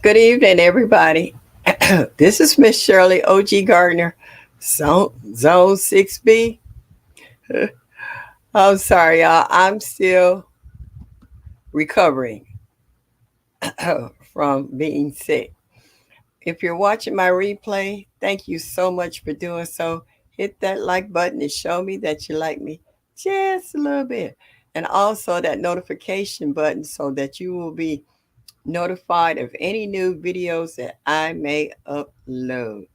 Good evening, everybody. This is Miss Shirley O.G. Gardner, Zone 6B. I'm sorry, y'all. I'm still recovering from being sick. If you're watching my replay, thank you so much for doing so. Hit that like button and show me that you like me just a little bit. And also that notification button so that you will be notified of any new videos that I may upload.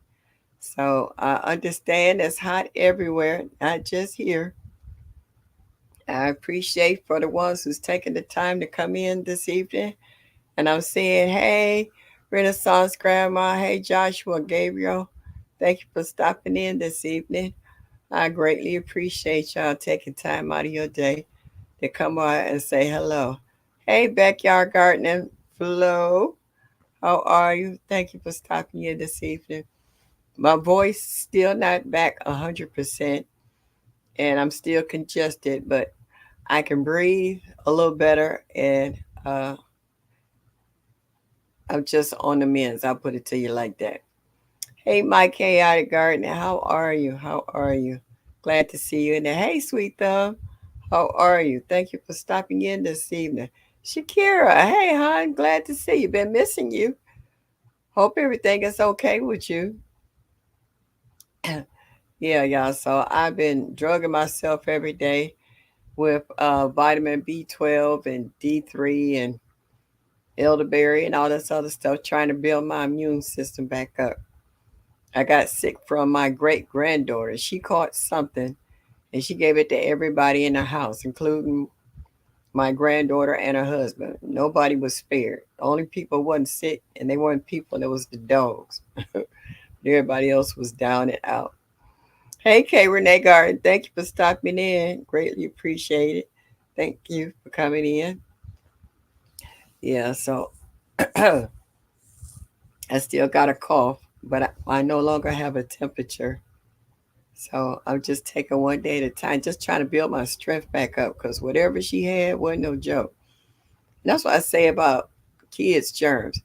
So I understand it's hot everywhere, not just here. I appreciate for the ones who's taking the time to come in this evening. And I'm saying, hey, Renaissance Grandma, hey, Joshua Gabriel, thank you for stopping in this evening. I greatly appreciate y'all taking time out of your day to come on and say hello. Hey, Backyard Gardening Flo, how are you? Thank you for stopping in this evening. My voice still not back 100%, and I'm still congested, but I can breathe a little better, and uh, I'm just on the mends. I'll put it to you like that. Hey, Mike Chaotic Gardener, how are you? How are you? Glad to see you in there. Hey, Sweet Thumb, how are you? Thank you for stopping in this evening. Shakira, hey, hon, glad to see you. Been missing you. Hope everything is okay with you. Yeah, y'all. So I've been drugging myself every day with vitamin B12 and D3 and elderberry and all this other stuff, trying to build my immune system back up. I got sick from my great granddaughter. She caught something and she gave it to everybody in the house, including my granddaughter and her husband. Nobody was spared. The only people wasn't sick, and they weren't people, and it was the dogs. Everybody else was down and out. Hey, K. Renee Garden, thank you for stopping in. Greatly appreciate it. Thank you for coming in. Yeah, so I still got a cough, but I no longer have a temperature. So I'm just taking one day at a time, just trying to build my strength back up because whatever she had wasn't no joke. And that's what I say about kids' germs.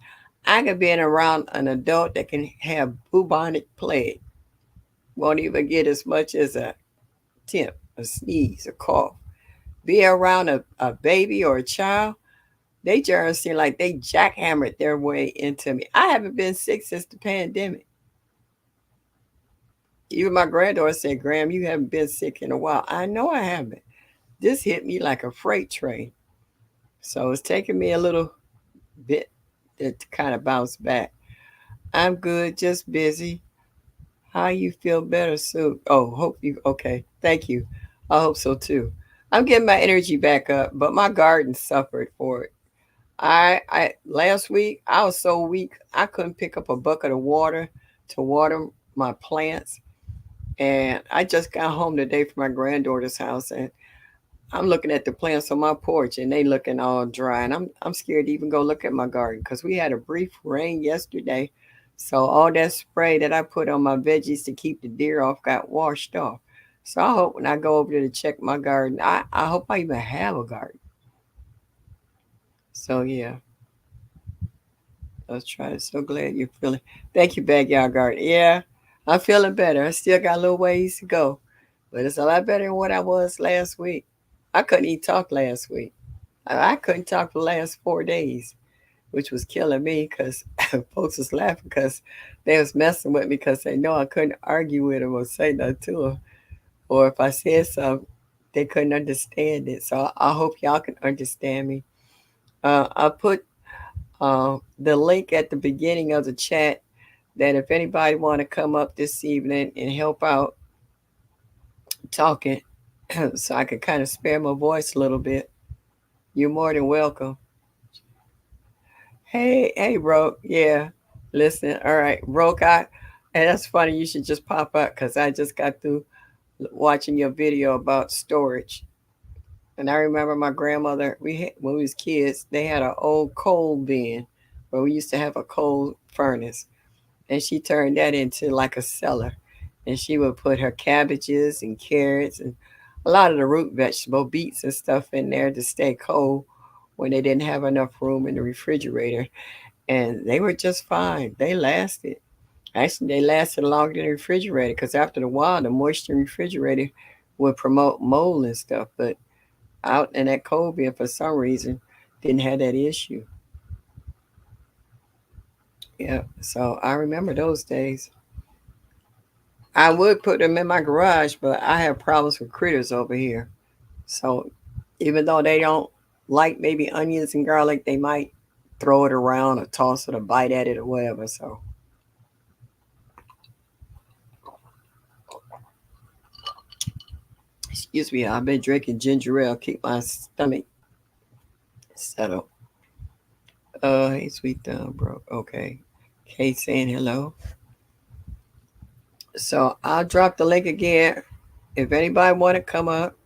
I could be around an adult that can have bubonic plague, won't even get as much as a temp, a sneeze, a cough. Be around a baby or a child, they germs seem like they jackhammered their way into me. I haven't been sick since the pandemic. Even my granddaughter said, Graham, you haven't been sick in a while. I know I haven't. This hit me like a freight train. So it's taking me a little bit to kind of bounce back. I'm good, just busy. How you feel better soon? Oh, hope you okay. Thank you. I hope so too. I'm getting my energy back up, but my garden suffered for it. I last week I was so weak I couldn't pick up a bucket of water to water my plants. And I just got home today from my granddaughter's house, and I'm looking at the plants on my porch and they looking all dry, and I'm scared to even go look at my garden because we had a brief rain yesterday. So all that spray that I put on my veggies to keep the deer off got washed off. So I hope when I go over there to check my garden, I hope I even have a garden. So yeah, let's try it. So glad you're feeling. Thank you, Backyard Garden. Yeah, I'm feeling better. I still got a little ways to go, but it's a lot better than what I was last week. I couldn't even talk last week. I couldn't talk for the last 4 days, which was killing me because folks was laughing because they was messing with me because they know I couldn't argue with them or say nothing to them. Or if I said something, they couldn't understand it. So I hope y'all can understand me. I put the link at the beginning of the chat that if anybody want to come up this evening and help out talking so I could kind of spare my voice a little bit, you're more than welcome. Hey, Roke. Yeah, listen. All right, Roke. And that's funny. You should just pop up because I just got through watching your video about storage. And I remember my grandmother. We had, when we was kids, they had an old coal bin where we used to have a coal furnace, and she turned that into like a cellar. And she would put her cabbages and carrots and a lot of the root vegetable, beets and stuff in there to stay cold when they didn't have enough room in the refrigerator. and they were just fine. They lasted. Actually, they lasted longer than the refrigerator because after a while, the moisture in the refrigerator would promote mold and stuff. But out in that cold bin, for some reason, didn't have that issue. Yeah, so I remember those days. I would put them in my garage, but I have problems with critters over here. So even though they don't like maybe onions and garlic, they might throw it around or toss it or bite at it or whatever. So excuse me, I've been drinking ginger ale, keep my stomach settled. Hey, sweet thumb, bro. Okay. Kate saying hello. So I'll drop the link again. If anybody want to come up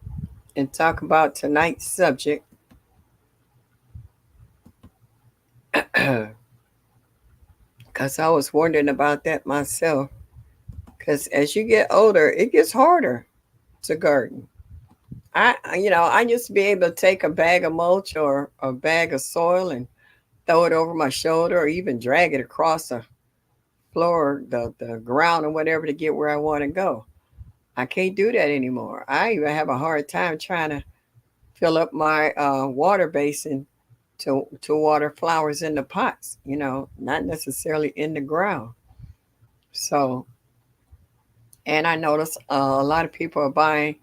and talk about tonight's subject, because I was wondering about that myself. Because as you get older, it gets harder to garden. I used to be able to take a bag of mulch or a bag of soil and throw it over my shoulder or even drag it across the floor, the ground or whatever to get where I want to go. I can't do that anymore. I even have a hard time trying to fill up my water basin to water flowers in the pots, not necessarily in the ground. So, and I notice a lot of people are buying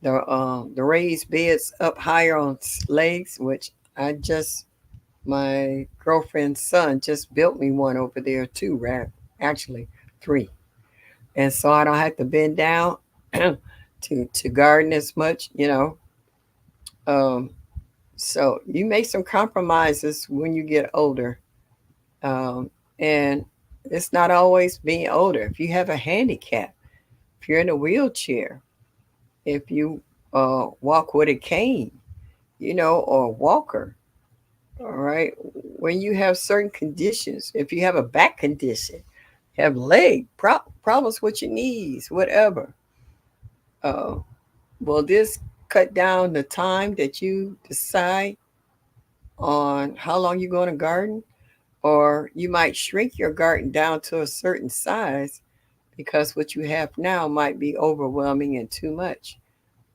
the raised beds up higher on legs, which I just my girlfriend's son just built me one over there too, right? Actually, three, and so I don't have to bend down to garden as much. Um, so you make some compromises when you get older, and it's not always being older. If you have a handicap, if you're in a wheelchair, if you walk with a cane, or a walker. All right. When you have certain conditions, if you have a back condition, have problems with your knees, whatever, uh, will this cut down the time that you decide on how long you're going to garden? Or you might shrink your garden down to a certain size because what you have now might be overwhelming and too much.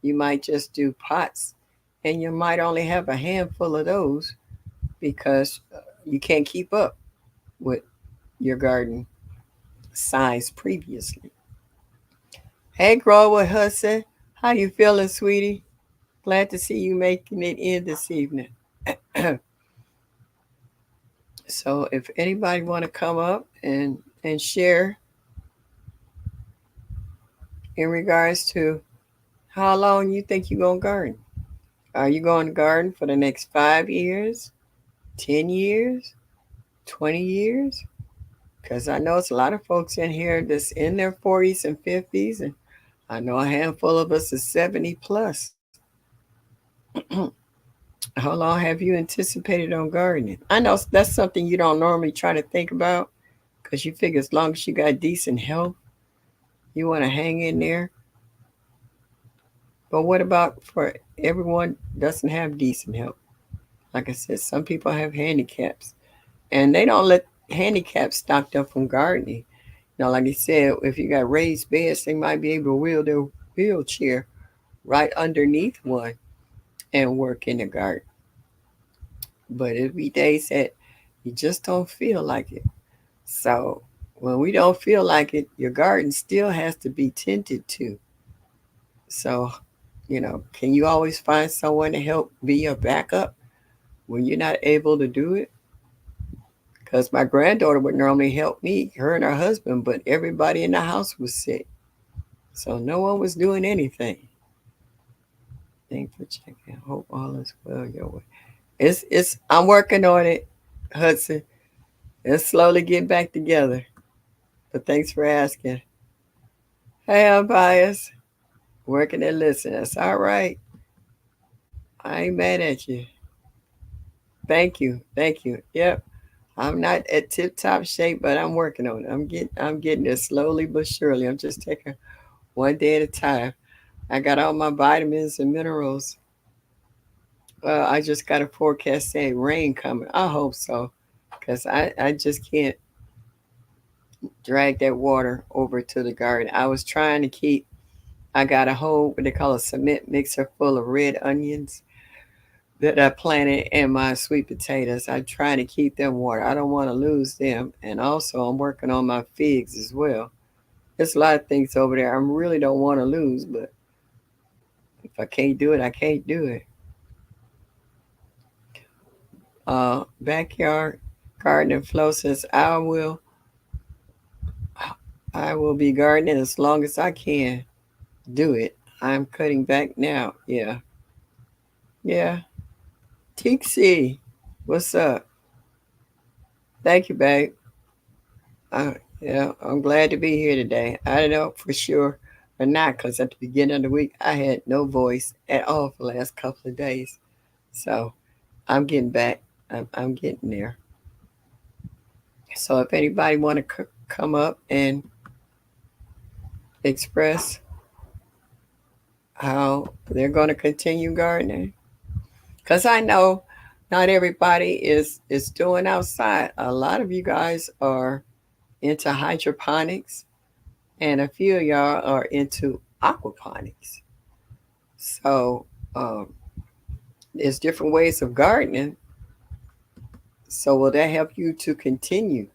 You might just do pots and you might only have a handful of those because you can't keep up with your garden size previously. Hey, Grower Hudson, how you feeling, sweetie? Glad to see you making it in this evening. So, if anybody want to come up and share in regards to how long you think you're gonna garden, are you going to garden for the next 5 years, 10 years, 20 years? Because I know it's a lot of folks in here that's in their 40s and 50s, and I know a handful of us is 70 plus. How long have you anticipated on gardening? I know that's something you don't normally try to think about because you figure as long as you got decent health, you want to hang in there. But what about for everyone doesn't have decent health? Like I said, some people have handicaps and they don't let handicaps stop them from gardening. Like I said, if you got raised beds, they might be able to wheel their wheelchair right underneath one and work in the garden. But it'll be days that you just don't feel like it. So when we don't feel like it, your garden still has to be tended to. So, can you always find someone to help be your backup when you're not able to do it? Because my granddaughter would normally help me, her and her husband, but everybody in the house was sick. So no one was doing anything. Thanks for checking. Hope all is well your way. It's I'm working on it, Hudson. It's slowly getting back together. But thanks for asking. Hey, I'm biased. Working and listening. That's all right. I ain't mad at you. Thank you. Thank you. Yep. I'm not at tip top shape, but I'm working on it. I'm getting there slowly but surely. I'm just taking one day at a time. I got all my vitamins and minerals. I just got a forecast saying rain coming. I hope so, because I just can't drag that water over to the garden. I was trying to keep, I got a whole, what they call a cement mixer full of red onions that I planted in my sweet potatoes. I'm trying to keep them water. I don't want to lose them. And also, I'm working on my figs as well. There's a lot of things over there I really don't want to lose, but if I can't do it, I can't do it. Backyard gardening flow says I will be gardening as long as I can do it. I'm cutting back now. Yeah. Yeah. Tixie, what's up? Thank you, babe. Uh, yeah, I'm glad to be here today. I don't know for sure or not because at the beginning of the week I had no voice at all for the last couple of days. So I'm getting back. I'm getting there. So if anybody want to come up and express how they're going to continue gardening, because I know not everybody is doing outside. A lot of you guys are into hydroponics, and a few of y'all are into aquaponics. So um, there's different ways of gardening. So will that help you to continue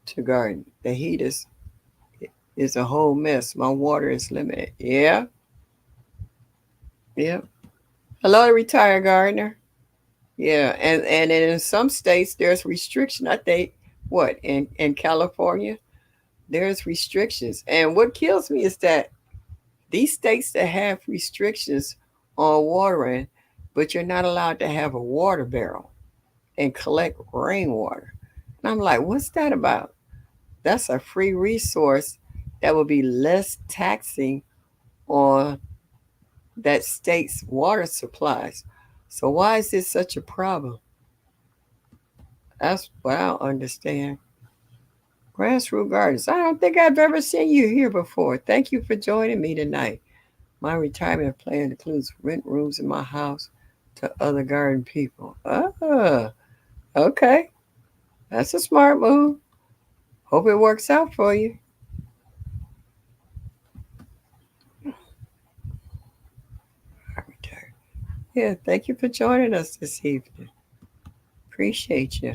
to garden? The heat is a whole mess. My water is limited. Yeah, yeah. Hello, retired gardener. Yeah, and in some states there's restriction. I think what in California there's restrictions, and what kills me is that these states that have restrictions on watering, but you're not allowed to have a water barrel and collect rainwater. And I'm like, what's that about? That's a free resource that will be less taxing on that state's water supplies. So why is this such a problem? That's what I don't understand. Grassroots Gardens. I don't think I've ever seen you here before. Thank you for joining me tonight. My retirement plan includes rent rooms in my house to other garden people. Ah, okay. That's a smart move. Hope it works out for you. Yeah, thank you for joining us this evening. Appreciate you.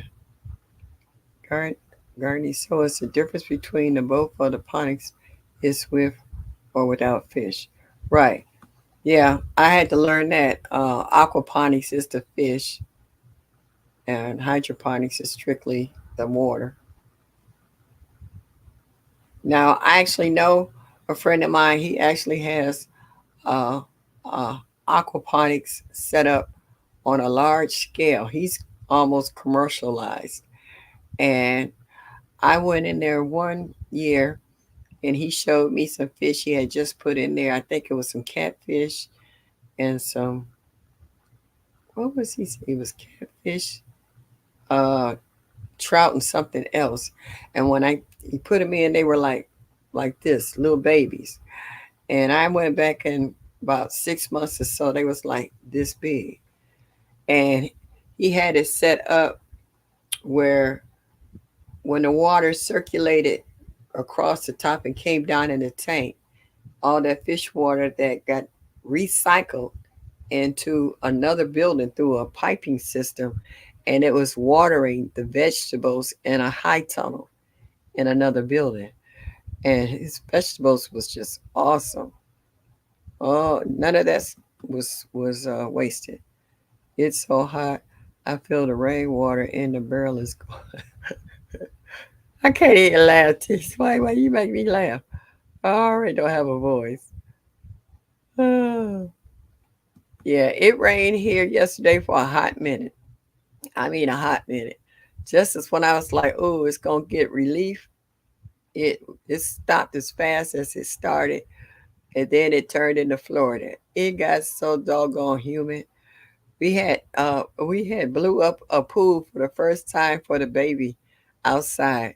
Garden, gardening. So it's the difference between the both hydroponics is with or without fish. Right. Yeah, I had to learn that. Aquaponics is the fish, and hydroponics is strictly the water. Now, I actually know a friend of mine. He actually has uh, uh, aquaponics set up on a large scale. He's almost commercialized. And I went in there one year and he showed me some fish he had just put in there. I think it was some catfish and some, what was he? It was catfish, uh, trout, and something else. And when he put them in, they were like this, little babies. And I went back in about 6 months or so, they was like this big. And he had it set up where when the water circulated across the top and came down in the tank, all that fish water that got recycled into another building through a piping system, and it was watering the vegetables in a high tunnel in another building. And his vegetables was just awesome. Oh, none of that was wasted. It's so hot. I feel the rainwater in the barrel is going. I can't even laugh. Tish. Why you make me laugh? I already don't have a voice. Oh. Yeah, it rained here yesterday for a hot minute. I mean, a hot minute. Just as when I was like, "Oh, it's gonna get relief," it it stopped as fast as it started, and then it turned into Florida. It got so doggone humid. We had blew up a pool for the first time for the baby outside.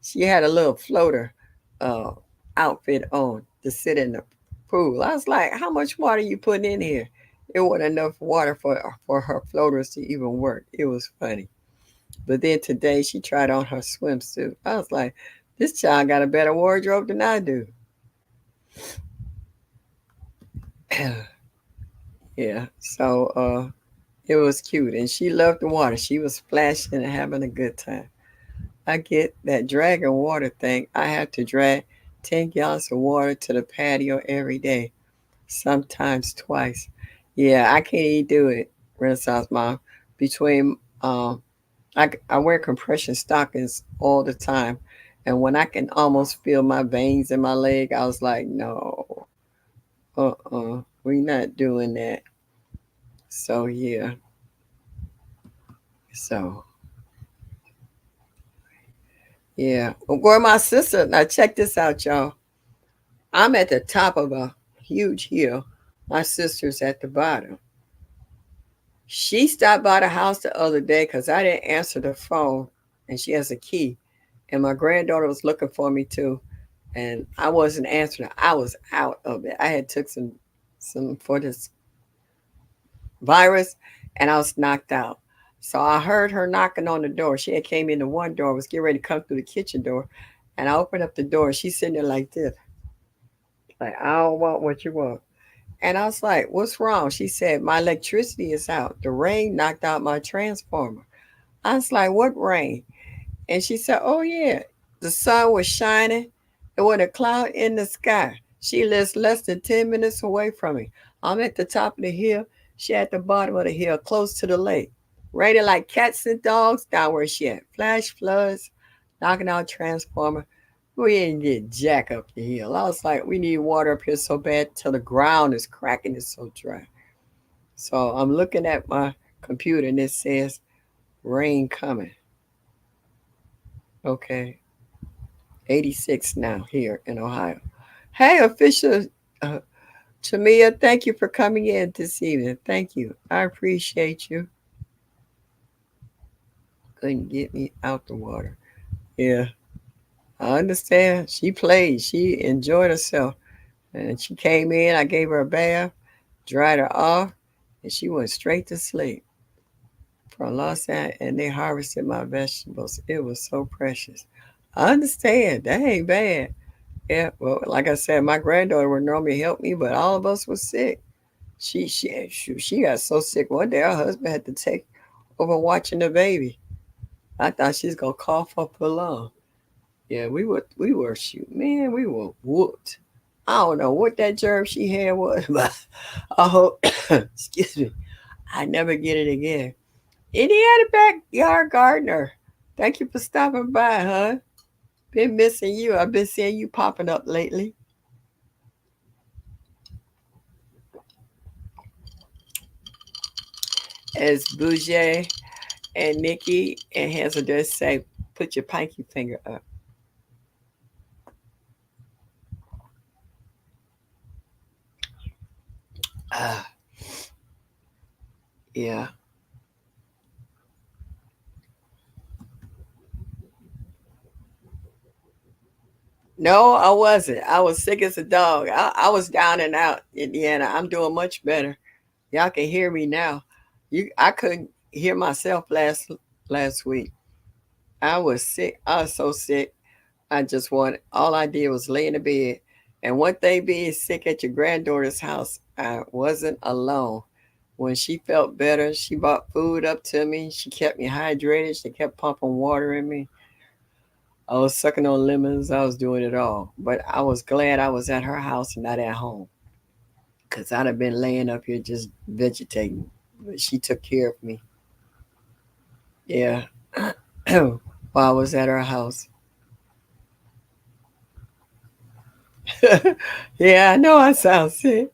She had a little floater uh, outfit on to sit in the pool. I was like, "How much water you putting in here?" It wasn't enough water for her floaters to even work. It was funny. But then today she tried on her swimsuit. I was like, this child got a better wardrobe than I do. Yeah. So it was cute. And she loved the water. She was splashing and having a good time. I get that dragging water thing. I have to drag 10 gallons of water to the patio every day, sometimes twice. Yeah, I can't even do it, Renaissance Mom. Between, I wear compression stockings all the time. And when I can almost feel my veins in my leg, I was like, no, we're not doing that. So, yeah. So, yeah. Where my sister, now check this out, y'all. I'm at the top of a huge hill. My sister's at the bottom. She stopped by the house the other day because I didn't answer the phone and she has a key. And my granddaughter was looking for me too. And I wasn't answering. I was out of it. I had took some for this virus and I was knocked out. So I heard her knocking on the door. She had came in the one door, was getting ready to come through the kitchen door. And I opened up the door. She's sitting there like this. Like, I don't want what you want. And I was like, what's wrong? She said, my electricity is out. The rain knocked out my transformer. I was like, what rain? And she said, oh, yeah. The sun was shining. There wasn't a cloud in the sky. She lives less than 10 minutes away from me. I'm at the top of the hill. She at the bottom of the hill, close to the lake. Raining like cats and dogs down where she at. Flash floods, knocking out transformer. We ain't get jack up the hill. I was like, we need water up here so bad till the ground is cracking. It's so dry. So I'm looking at my computer and it says rain coming. Okay. 86 now here in Ohio. Hey, official uh, Tamia, thank you for coming in this evening. Thank you. I appreciate you. Couldn't get me out the water. Yeah, I understand. She played. She enjoyed herself. And she came in. I gave her a bath, dried her off, and she went straight to sleep. From Los Angeles, and they harvested my vegetables. It was so precious. I understand. That ain't bad. Yeah, well, like I said, my granddaughter would normally help me, but all of us was sick. She got so sick one day. Her husband had to take over watching the baby. I thought she's gonna cough up her lung. Yeah, we were shoot, man, we were whooped. I don't know what that germ she had was, but I hope excuse me, I never get it again. Indiana backyard gardener. Thank you for stopping by, huh? Been missing you. I've been seeing you popping up lately. As Bouger and Nikki and Hansel just say, put your pinky finger up. Ah, yeah. No, I wasn't. I was sick as a dog. I was down and out, Indiana. I'm doing much better. Y'all can hear me now. I couldn't hear myself last week. I was sick. I was so sick. I just wanted, all I did was lay in the bed. And one thing being sick at your granddaughter's house, I wasn't alone. When she felt better, she brought food up to me. She kept me hydrated. She kept pumping water in me. I was sucking on lemons. I was doing it all. But I was glad I was at her house and not at home. Because I'd have been laying up here just vegetating. But she took care of me. Yeah. While I was at her house. Yeah, I know I sound sick.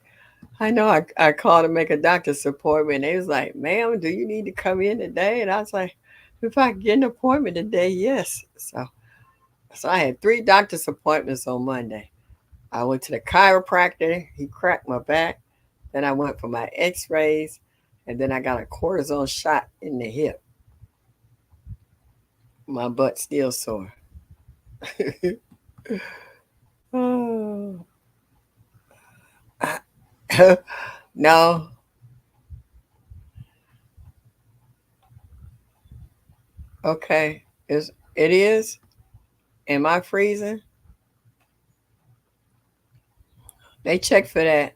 I know I called to make a doctor's appointment. They was like, ma'am, do you need to come in today? And I was like, if I get an appointment today, yes. So I had 3 doctor's appointments on Monday. I went to the chiropractor. He cracked my back. Then I went for my x-rays. And then I got a cortisone shot in the hip. My butt still sore. Oh. No, Okay. It is? Am I freezing? They check for that.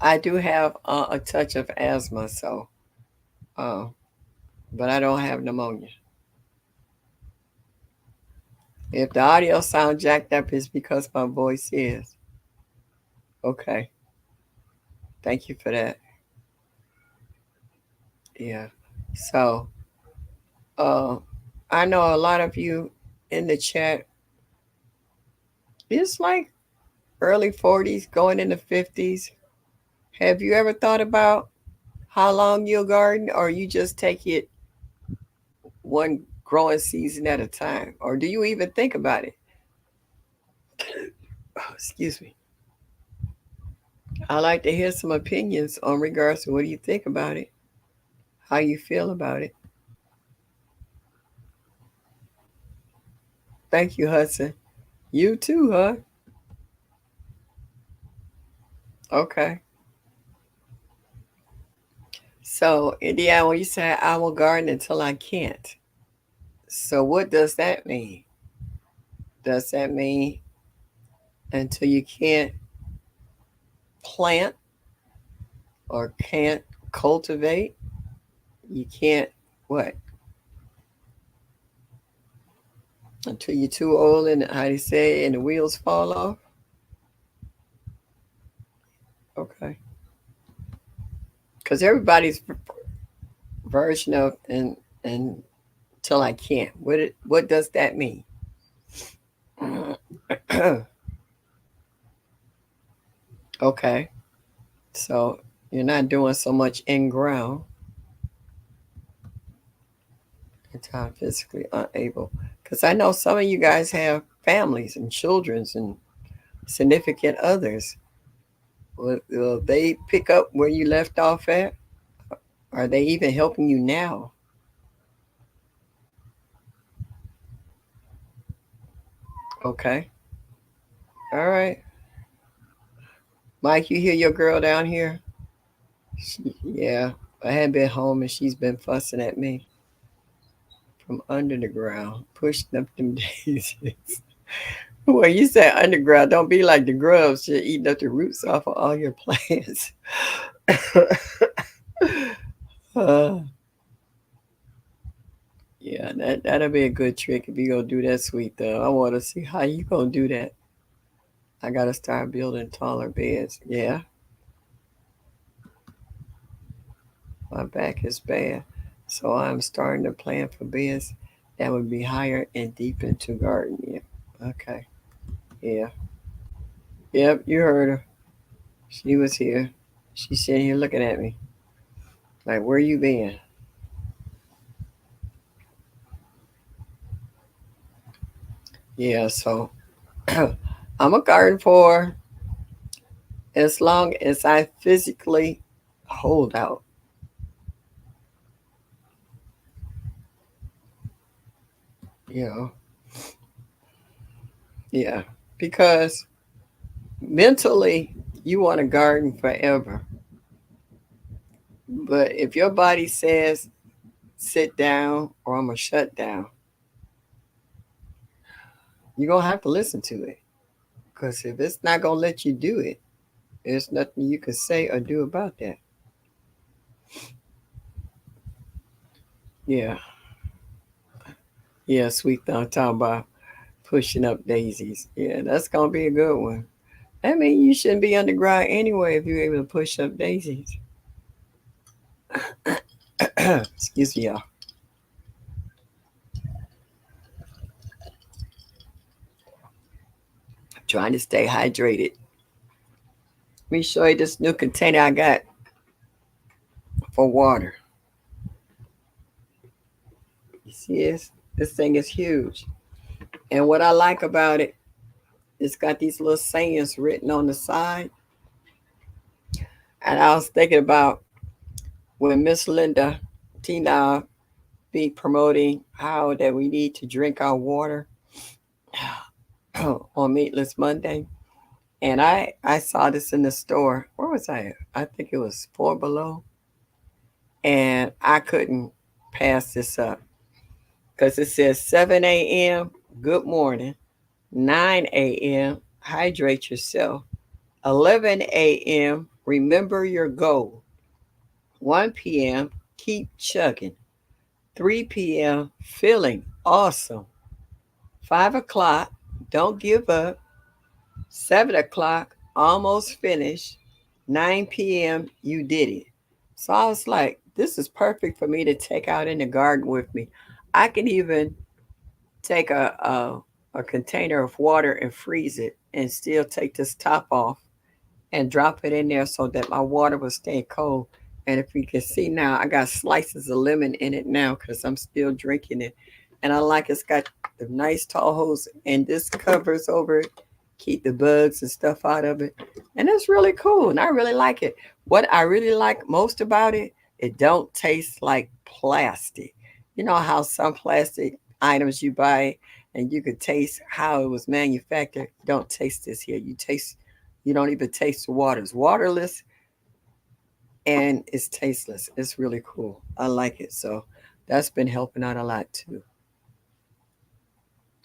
I do have a touch of asthma, so, uh, but I don't have pneumonia. If the audio sound jacked up, it's because my voice is. Okay. Thank you for that. Yeah. So, uh, I know a lot of you in the chat, it's like early 40s, going into 50s. Have you ever thought about how long you'll garden, or you just take it one growing season at a time? Or do you even think about it? Oh, excuse me. I like to hear some opinions on regards to what do you think about it, how you feel about it. Thank you, Hudson. You too, huh? Okay. So, Indiana, when you say I will garden until I can't, so what does that mean? Does that mean until you can't plant or can't cultivate? You can't what? Until you're too old and how they say and the wheels fall off? Okay. Because everybody's version of and till I can't. What does that mean? Okay. So you're not doing so much in ground until I'm physically unable. Because I know some of you guys have families and children and significant others. Will they pick up where you left off at? Are they even helping you now? Okay. All right. Mike, you hear your girl down here? Yeah. I had been home and she's been fussing at me from under the ground, pushing up them daisies. Well, you said underground. Don't be like the grubs. You're eating up the roots off of all your plants. uh, yeah, that'll be a good trick if you gonna do that, sweet though. I want to see how you gonna do that. I gotta start building taller beds. Yeah, my back is bad, so I'm starting to plan for beds that would be higher and deep into garden. Yeah. Okay. Yeah. Yep. You heard her. She was here. She's sitting here looking at me like, "Where you been?" Yeah. So I'm a garden for as long as I physically hold out. You know. Yeah. Because mentally, you want to garden forever. But if your body says sit down or I'm going to shut down, you're going to have to listen to it. Because if it's not going to let you do it, there's nothing you can say or do about that. Yeah. Yeah, sweet thing. Talking about pushing up daisies. Yeah, that's going to be a good one. I mean, you shouldn't be underground anyway if you're able to push up daisies. Excuse me, y'all. I'm trying to stay hydrated. Let me show you this new container I got for water. You see this? This thing is huge. And what I like about it, it's got these little sayings written on the side. And I was thinking about when Miss Linda Tina be promoting how that we need to drink our water on Meatless Monday. And I saw this in the store. Where was I? I think it was Four Below. And I couldn't pass this up because it says 7 a.m. Good morning. 9 a.m. Hydrate yourself. 11 a.m. Remember your goal. 1 p.m. Keep chugging. 3 p.m. Feeling awesome. 5 o'clock. Don't give up. 7 o'clock. Almost finished. 9 p.m. You did it. So I was like, this is perfect for me to take out in the garden with me. I can even take a container of water and freeze it and still take this top off and drop it in there so that my water will stay cold. And if you can see now, I got slices of lemon in it now because I'm still drinking it. And I like it's got the nice tall hose and this covers over it, keep the bugs and stuff out of it. And it's really cool and I really like it. What I really like most about it, it don't taste like plastic. You know how some plastic items you buy and you could taste how it was manufactured. You don't taste this here. You don't even taste the water. It's waterless and it's tasteless. It's really cool. I like it. So that's been helping out a lot too.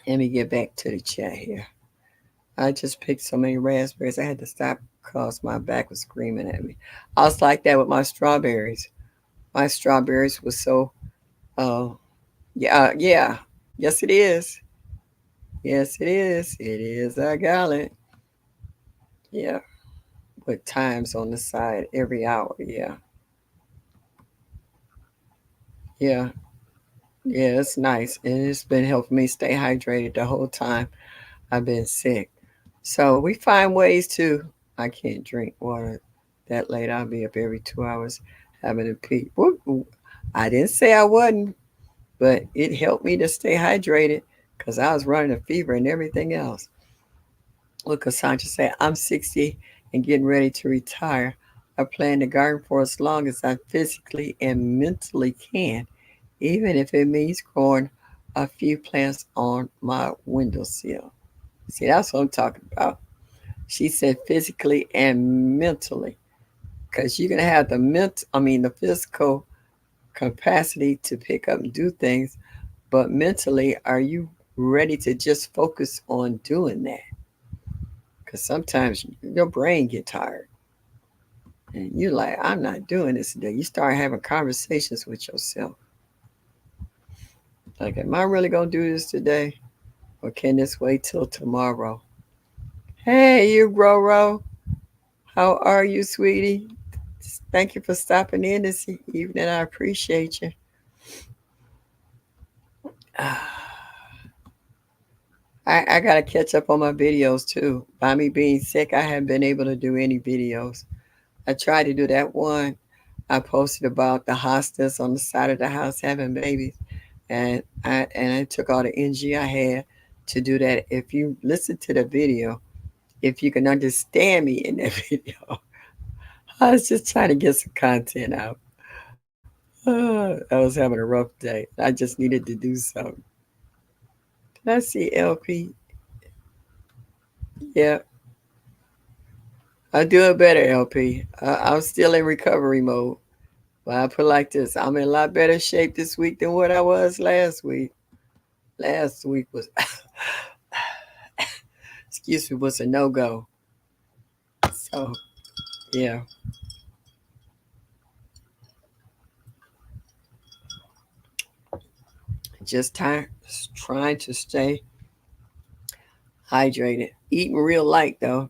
Let me get back to the chat here. I just picked so many raspberries. I had to stop because my back was screaming at me. I was like that with my strawberries. My strawberries was so, uh, yeah. Yes, it is. Yes, it is. It is. I got it. Yeah. With times on the side every hour. Yeah. Yeah. Yeah, it's nice. And it's been helping me stay hydrated the whole time I've been sick. So we find ways to, I can't drink water that late. I'll be up every 2 hours having a pee. I didn't say I wasn't, but it helped me to stay hydrated because I was running a fever and everything else. Look, Cassandra said, I'm 60 and getting ready to retire. I plan to garden for as long as I physically and mentally can, even if it means growing a few plants on my windowsill. See, that's what I'm talking about. She said physically and mentally, because you're gonna have the physical capacity to pick up and do things, but mentally, are you ready to just focus on doing that? Because sometimes your brain get tired, and you're like, I'm not doing this today. You start having conversations with yourself, like, am I really gonna do this today, or can this wait till tomorrow? Hey, you Roro, how are you, sweetie? Thank you for stopping in this evening. I appreciate you. I got to catch up on my videos too. By me being sick, I haven't been able to do any videos. I tried to do that one. I posted about the hostas on the side of the house having babies, and I took all the energy I had to do that. If you listen to the video, if you can understand me in that video, I was just trying to get some content out. I was having a rough day. I just needed to do something. Did I see LP? Yeah, I do it better, LP. I'm still in recovery mode. But I put it like this: I'm in a lot better shape this week than what I was last week. Last week was, excuse me, was a no go. So yeah, just trying to stay hydrated. Eating real light though.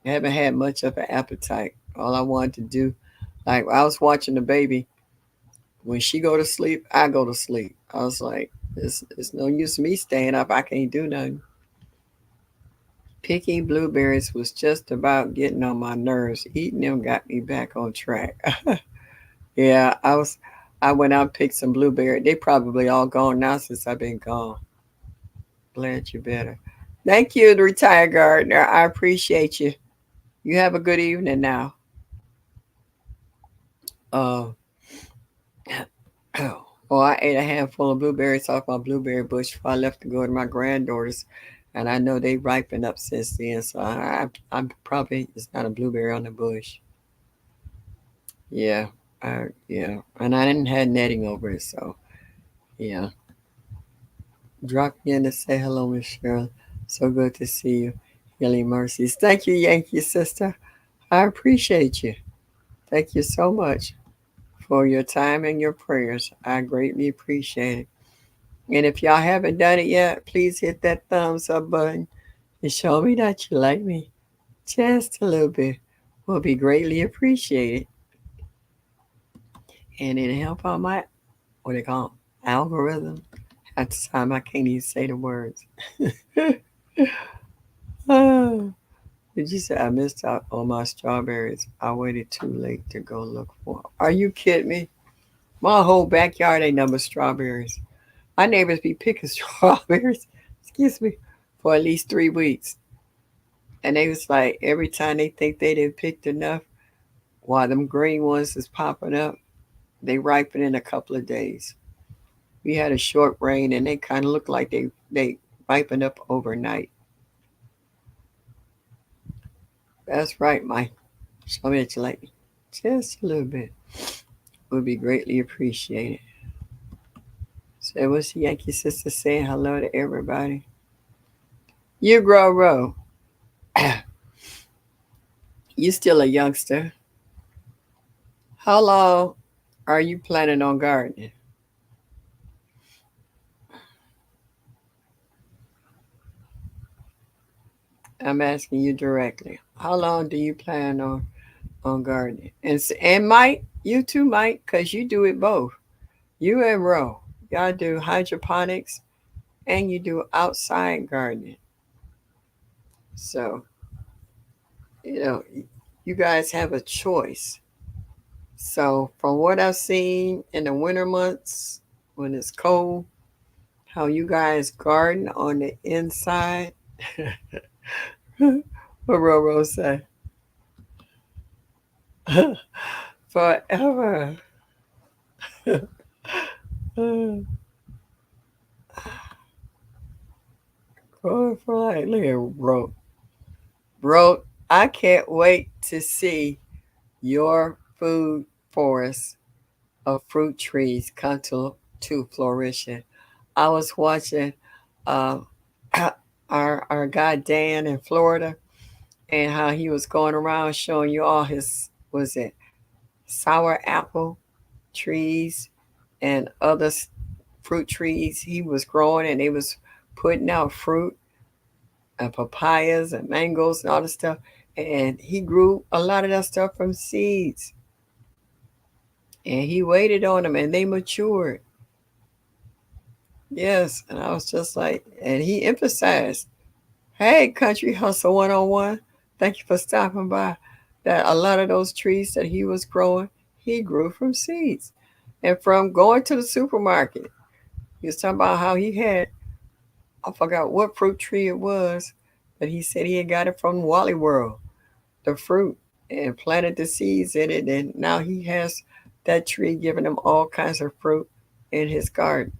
I haven't had much of an appetite. All I wanted to do, like I was watching the baby. When she go to sleep, I go to sleep. I was like, it's no use me staying up. I can't do nothing. Picking blueberries was just about getting on my nerves. Eating them got me back on track. Yeah, I went out and picked some blueberry. They probably all gone now since I've been gone. Glad you better. Thank you, the retired gardener. I appreciate you. You have a good evening now. Uh, oh, I ate a handful of blueberries off my blueberry bush before I left to go to my granddaughters, and I know they ripened up since then. So I'm probably it's not a blueberry on the bush. Yeah, yeah, and I didn't have netting over it, so Yeah. Drop me in to say hello, Miss Cheryl. So good to see you. Healing mercies. Thank you, Yankee sister. I appreciate you. Thank you so much for your time and your prayers. I greatly appreciate it. And if y'all haven't done it yet, please hit that thumbs up button and show me that you like me. Just a little bit will be greatly appreciated. And it'll help out my, what they call it, algorithm. At the time, I can't even say the words. Oh, did you say I missed out on my strawberries? I waited too late to go look for 'em. Are you kidding me? My whole backyard ain't number strawberries. My neighbors be picking strawberries, excuse me, for at least 3 weeks. And they was like, every time they think they didn't picked enough, while them green ones is popping up, they ripen in a couple of days. We had a short rain and they kind of look like they ripen up overnight. That's right, Mike. Show me that you like me. Just a little bit. Would be greatly appreciated. So what's the Yankee sister saying hello to everybody? You grow row. You still a youngster. How long are you planning on gardening? I'm asking you directly. How long do you plan on gardening? And Mike, you too, Mike, because you do it both. You and Ro, y'all do hydroponics and you do outside gardening. So you know, you guys have a choice. So from what I've seen in the winter months when it's cold, how you guys garden on the inside. What Roro say? Forever. Going for like, look at Ro. Bro, I can't wait to see your food forest of fruit trees come to fruition. I was watching uh, our guy Dan in Florida and how he was going around showing you all his, was it sour apple trees and other fruit trees he was growing, and they was putting out fruit and papayas and mangoes and all this stuff. And he grew a lot of that stuff from seeds. And he waited on them and they matured. Yes. And I was just like, and he emphasized, hey, Country Hustle 101, thank you for stopping by. That a lot of those trees that he was growing, he grew from seeds. And from going to the supermarket, he was talking about how he had, I forgot what fruit tree it was, but he said he had got it from Wally World, the fruit, and planted the seeds in it. And now he has that tree giving him all kinds of fruit in his garden.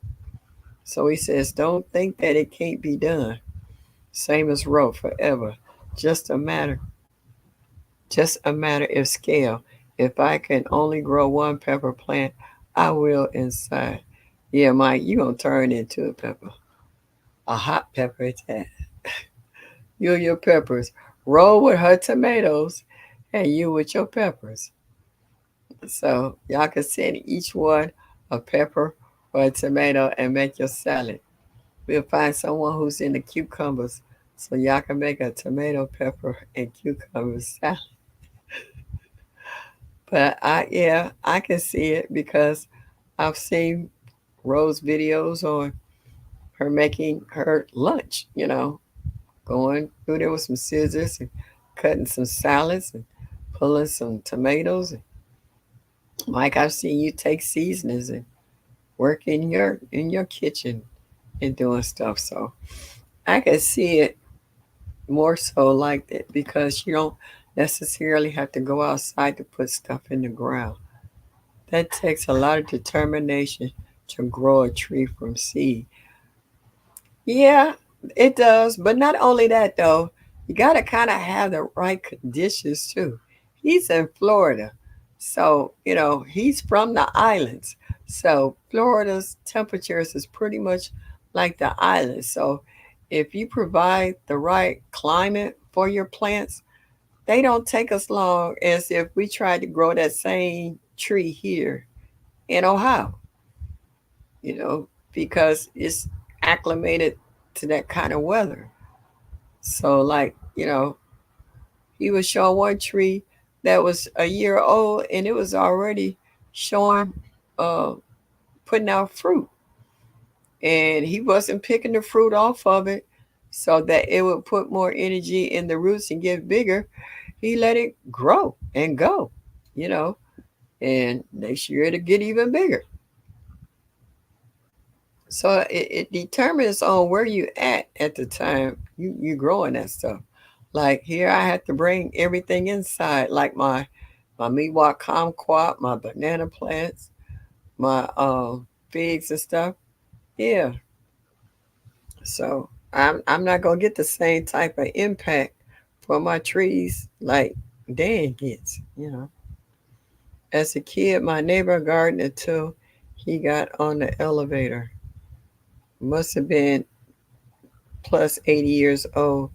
So he says, don't think that it can't be done. Same as Roe forever. Just a matter, just a matter of scale. If I can only grow one pepper plant, I will inside. Yeah, Mike, you gonna turn into a pepper. A hot pepper at that. You and your peppers. Roll with her tomatoes and you with your peppers. So y'all can send each one a pepper or a tomato and make your salad. We'll find someone who's into cucumbers so y'all can make a tomato, pepper, and cucumber salad. But yeah, I can see it because I've seen Rose videos on her making her lunch, going through there with some scissors and cutting some salads and pulling some tomatoes. And Mike, I've seen you take seasonings and work in your kitchen and doing stuff. So I can see it more so like that because you don't necessarily have to go outside to put stuff in the ground. That takes a lot of determination to grow a tree from seed. Yeah, it does. But not only that, though, you got to kind of have the right conditions too. He's in Florida. So, he's from the islands. So, Florida's temperatures is pretty much like the islands. So, if you provide the right climate for your plants, they don't take as long as if we tried to grow that same tree here in Ohio, you know, because it's acclimated to that kind of weather. So, like, he was showing one tree that was a year old and it was already showing, uh, putting out fruit. And he wasn't picking the fruit off of it so that it would put more energy in the roots and get bigger. He let it grow and go, you know, and next year it'll get even bigger. So it determines on where you at the time you growing that stuff. Like here, I had to bring everything inside, like my Miwok kumquat, my banana plants, my figs and stuff. Yeah, so I'm not gonna get the same type of impact for my trees like Dan gets. As a kid, my neighbor gardener too. He got on the elevator. Must have been plus 80 years old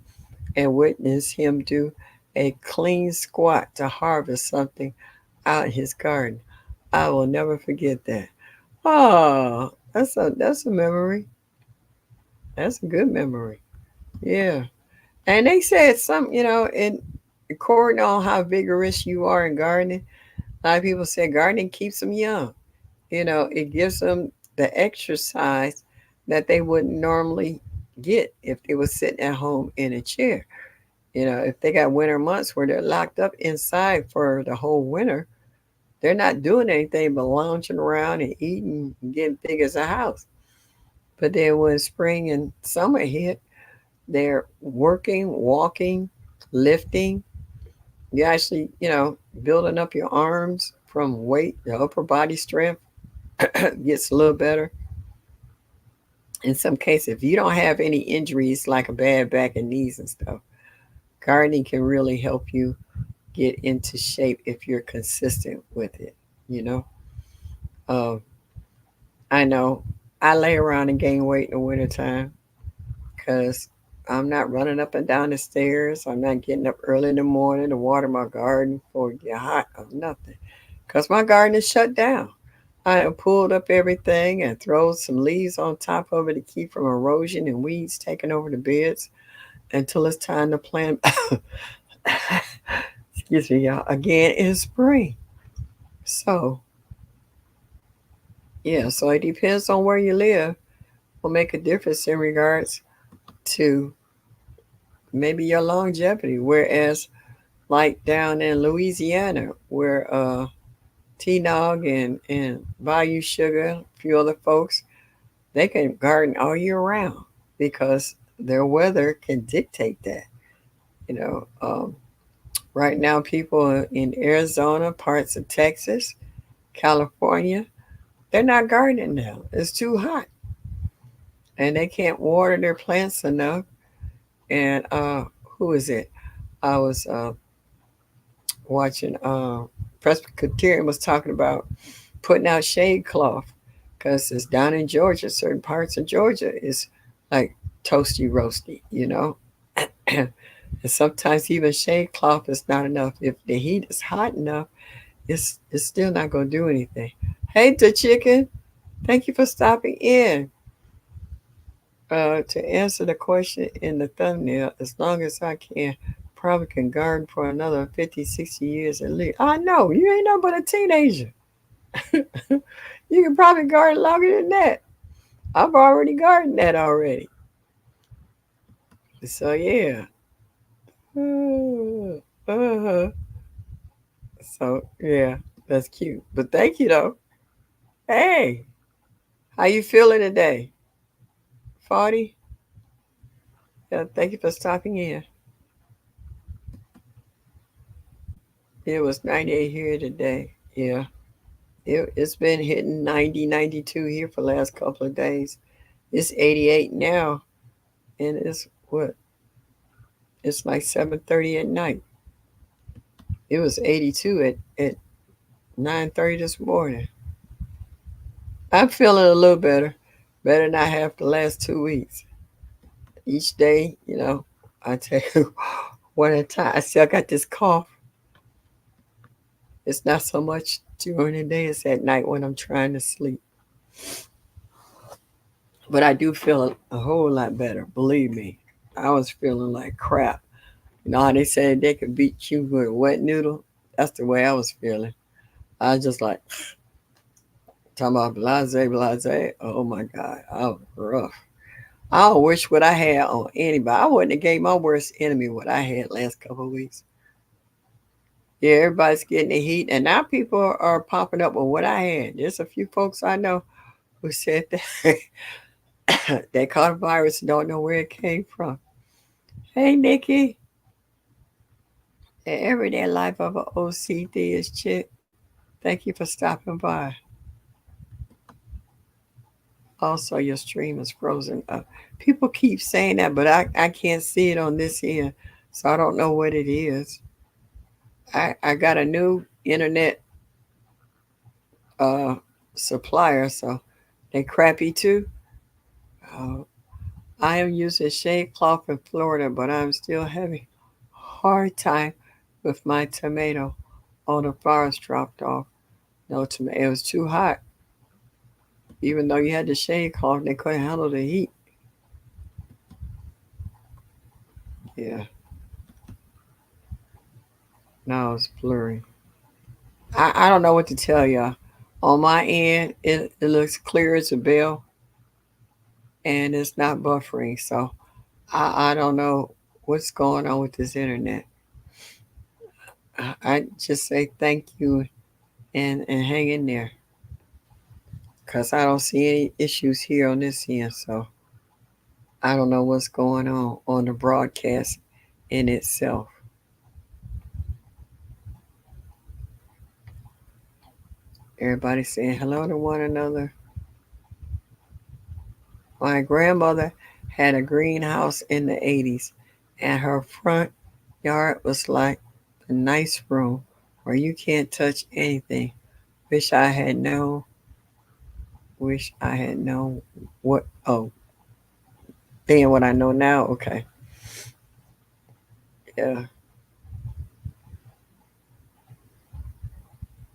and witnessed him do a clean squat to harvest something out in his garden. I will never forget that. Oh, that's a memory. That's a good memory. Yeah. And they said some, according on how vigorous you are in gardening, a lot of people say gardening keeps them young. It gives them the exercise that they wouldn't normally get if they were sitting at home in a chair. If they got winter months where they're locked up inside for the whole winter, they're not doing anything but lounging around and eating and getting big as a house. But then when spring and summer hit, they're working, walking, lifting. You actually, building up your arms from weight, the upper body strength gets a little better. In some cases, if you don't have any injuries like a bad back and knees and stuff, gardening can really help you get into shape if you're consistent with it. You know, um, I know I lay around and gain weight in the wintertime because I'm not running up and down the stairs. I'm not getting up early in the morning to water my garden before it get hot or nothing because my garden is shut down. I have pulled up everything and throw some leaves on top of it to keep from erosion and weeds taking over the beds until it's time to plant. Excuse me, y'all. Again in spring. So yeah, so it depends on where you live. Will make a difference in regards to maybe your longevity. Whereas, like down in Louisiana, where T-Nog and Bayou Sugar, a few other folks, they can garden all year round because their weather can dictate that. You know, right now, people in Arizona, parts of Texas, California, they're not gardening now. It's too hot, and they can't water their plants enough. And who is it? I was watching. Presbyterian was talking about putting out shade cloth because it's down in Georgia. Certain parts of Georgia is like toasty roasty, and sometimes even shade cloth is not enough. If the heat is hot enough, it's still not going to do anything. Hey, the chicken, thank you for stopping in. To answer the question in the thumbnail, as long as I can, probably can garden for another 50, 60 years at least. I know, you ain't nothing but a teenager. You can probably garden longer than that. I've already gardened that already. So, yeah. Uh, so, yeah, that's cute. But thank you, though. Hey, how you feeling today? 40? Yeah, thank you for stopping in. It was 98 here today. Yeah. It's been hitting 90, 92 here for the last couple of days. It's 88 now, and it's what? It's like 7:30 at night. It was 82 at 9:30 this morning. I'm feeling a little better. Better than I have the last 2 weeks. Each day, I take one at a time. I still got this cough. It's not so much during the day, it's at night when I'm trying to sleep. But I do feel a whole lot better, believe me. I was feeling like crap. You know how they said they could beat you with a wet noodle? That's the way I was feeling. I was just like, talking about blase, blase. Oh my God, I was rough. I don't wish what I had on anybody. I wouldn't have gave my worst enemy what I had last couple of weeks. Yeah, everybody's getting the heat, and now people are popping up with what I had. There's a few folks I know who said that they caught a virus and don't know where it came from. Hey, Nikki, the everyday life of an OCD is chick. Thank you for stopping by. Also, your stream is frozen up. People keep saying that, but I can't see it on this end, so I don't know what it is. I got a new internet uh, supplier, so they crappy too. Uh, I am using shade cloth in Florida, but I'm still having hard time with my tomato. All the flowers dropped off. No tomato. It was too hot. Even though you had the shade cloth, they couldn't handle the heat. Yeah, now it's blurry. I don't know what to tell y'all. On my end, it looks clear as a bell and it's not buffering. So I don't know what's going on with this internet. I just say thank you and hang in there because I don't see any issues here on this end. So I don't know what's going on the broadcast in itself. Everybody saying hello to one another. My grandmother had a greenhouse in the 80s, and her front yard was like a nice room where you can't touch anything. Wish I had known. Wish I had known what. Oh, then what I know now. Okay. Yeah.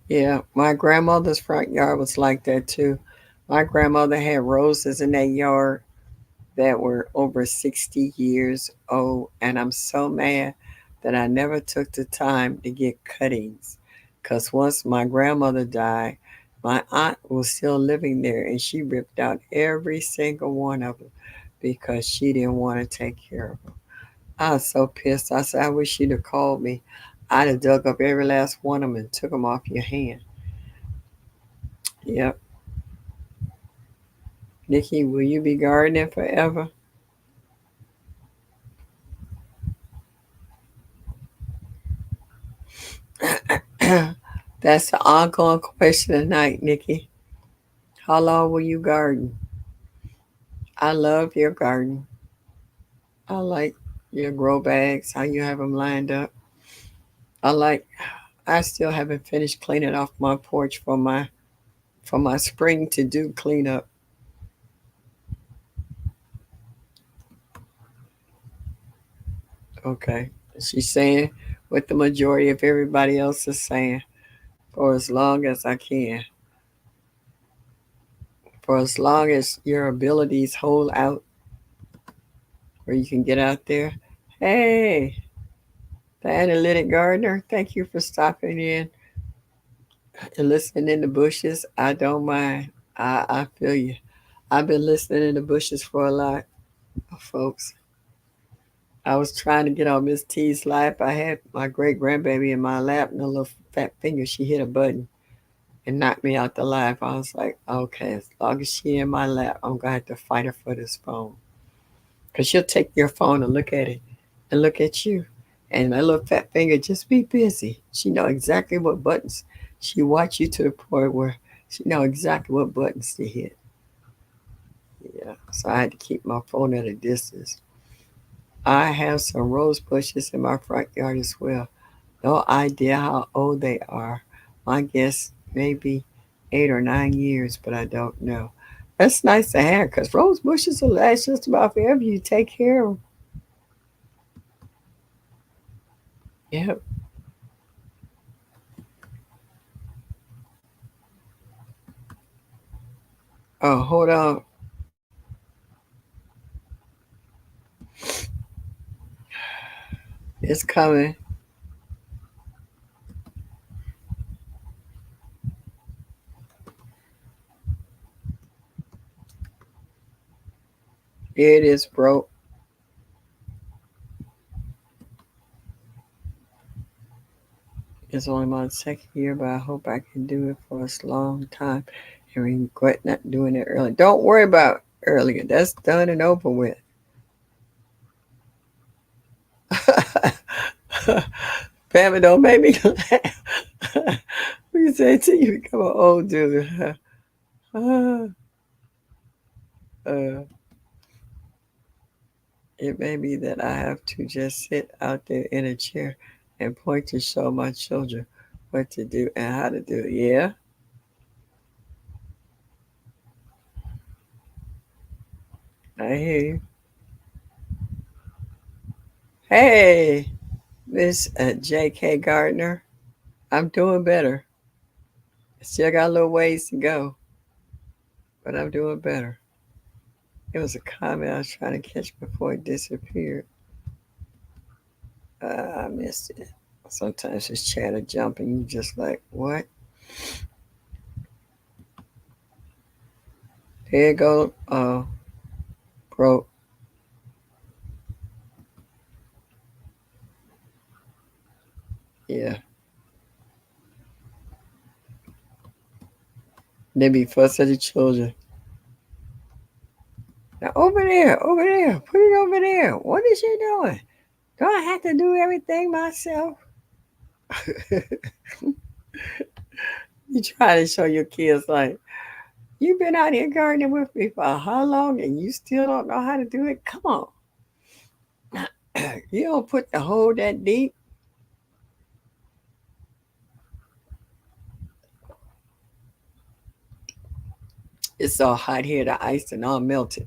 Yeah. My grandmother's front yard was like that too. My grandmother had roses in that yard that were over 60 years old. And I'm so mad that I never took the time to get cuttings. Because once my grandmother died, my aunt was still living there and she ripped out every single one of them because she didn't want to take care of them. I was so pissed. I said, I wish she'd have called me. I'd have dug up every last one of them and took them off your hand. Yep. Nikki, will you be gardening forever? That's the ongoing question tonight, Nikki. How long will you garden? I love your garden. I like your grow bags, how you have them lined up. I like. I still haven't finished cleaning off my porch for my spring to do cleanup. Okay, she's saying what the majority of everybody else is saying. For as long as I can, for as long as your abilities hold out, where you can get out there. Hey, the analytic gardener, thank you for stopping in and listening in the bushes. I don't mind. I feel you. I've been listening in the bushes for a lot, folks. I was trying to get on Miss T's life. I had my great grandbaby in my lap, and a little fat finger. She hit a button and knocked me out the life. I was like, okay, as long as she in my lap, I'm gonna have to fight her for this phone. Cause she'll take your phone and look at it, and look at you, and that little fat finger just be busy. She know exactly what buttons. She watch you to the point where she know exactly what buttons to hit. Yeah, so I had to keep my phone at a distance. I have some rose bushes in my front yard as well. No idea how old they are, I guess maybe 8 or 9 years, but I don't know. That's nice to have because rose bushes will last just about forever. You take care of them. Yep. Oh, hold on. It's coming. It is broke. It's only my second year, but I hope I can do it for a long time and regret not doing it early. Don't worry about earlier. That's done and over with. Family don't make me laugh. We say till you become an old dude. uh, uh, it may be that I have to just sit out there in a chair and point to show my children what to do and how to do it. Yeah, I hear you. Hey, Miss J.K. Gardner. I'm doing better. Still got a little ways to go, but I'm doing better. It was a comment I was trying to catch before it disappeared. I missed it. Sometimes this chatter jumping, you just like, what? There you go. Bro, yeah. They be fuss at the children. Now over there, put it over there. What is she doing? Do I have to do everything myself? You try to show your kids like, you've been out here gardening with me for how long and you still don't know how to do it? Come on. You don't put the hole that deep. It's all hot here, the ice and all melted.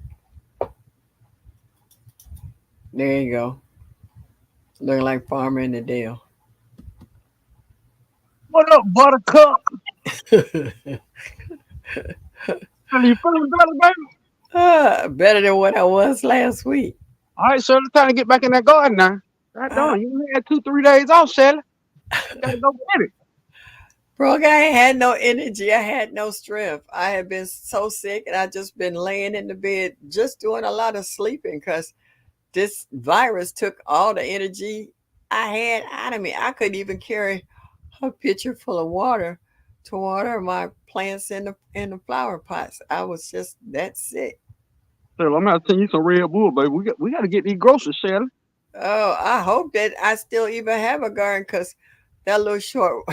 There you go. Looking like Farmer in the Dale. What up, Buttercup? Are you feeling better, baby? Better than what I was last week. All right, so it's time to get back in that garden now. Right Uh, on. You only had 2, 3 days off, Shelly. You gotta go get it. Bro, I had no energy. I had no strength. I had been so sick and I just been laying in the bed, just doing a lot of sleeping because this virus took all the energy I had out of me. I couldn't even carry a pitcher full of water to water my plants in the flower pots. I was just that sick. Shelly, I'm gonna send you some Red Bull, baby. We gotta get these groceries, Shelly. Oh, I hope that I still even have a garden because that little short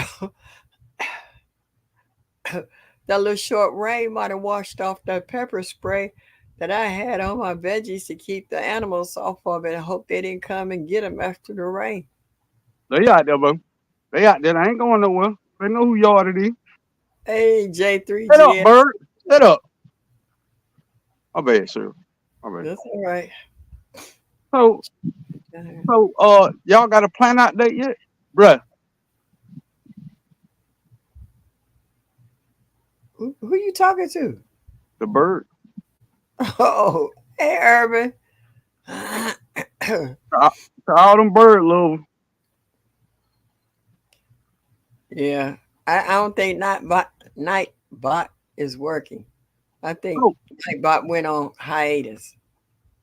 that little short rain might have washed off that pepper spray that I had on my veggies to keep the animals off of it. I hope they didn't come and get them after the rain. They out there, baby. They out there. They ain't going nowhere. They know who yard it is. Hey, Set up, J3GS. bird. Set up. My bad, sir. My bad. That's all right. So, y'all got a plan out date yet, bruh? Who you talking to? The bird. Oh, hey, Urban. To all them bird love. Yeah, I don't think Nightbot is working. I think Oh, Nightbot went on hiatus.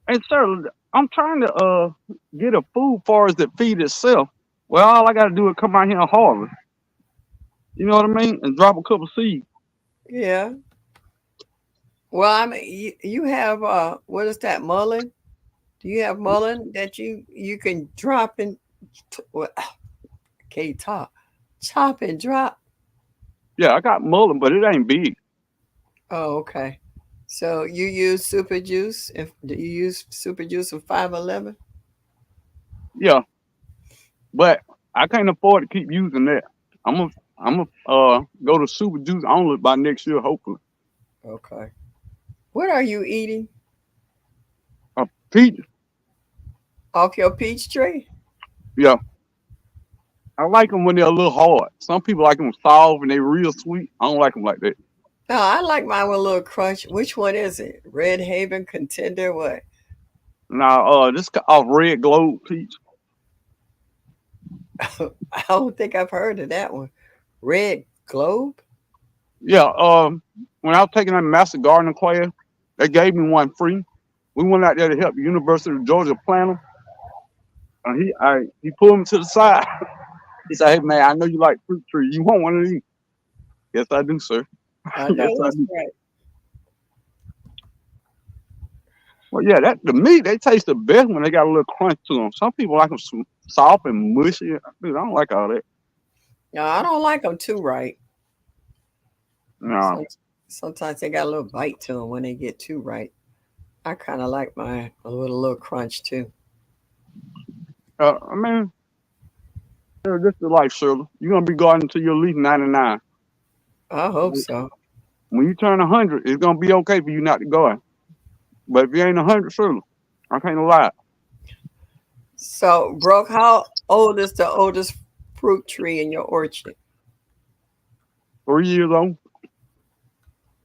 and sir, I'm trying to get a food forest that feed itself. Well, all I gotta do is come out here and harvest. You know what I mean? And drop a couple seeds. Yeah. Well, I mean, you have what is that mullein? Do you have mullein that you can drop and well, can't talk, chop and drop? Yeah, I got mullein, but it ain't big. Oh, okay. So you use super juice? If do you use super juice of 511? Yeah, but I can't afford to keep using that. I'm gonna I'm gonna go to Super Juice only by next year, hopefully. Okay. What are you eating Peach, off your peach tree? yeah, I like them when they're a little hard. Some people like them soft and they real sweet. I don't like them like that. No, I like mine with a little crunch. Which one is it? Red Haven Contender? What? Now, this off Red Globe Peach. I don't think I've heard of that one. Red Globe? Yeah, when I was taking that Master Gardening class, they gave me one free. We went out there to help University of Georgia plant them. And he pulled me to the side. He said, "Hey man, I know you like fruit trees. You want one of these?" Yes, I do, sir. I Yes, know I that's do. right. Well, yeah, that to me they taste the best when they got a little crunch to them. Some people like them soft and mushy. Dude, I don't like all that. No, I don't like them too right. No, Some, sometimes they got a little bite to them when they get too right. I kind of like mine with a little crunch too. I mean, yeah, this is life, Shirley. You're gonna be gardening till you're at least 99. I hope so. When you turn 100, it's gonna be okay for you not to garden. But if you ain't 100, Shirley, I can't lie. So, Brooke, how old is the oldest fruit tree in your orchard? 3 years old,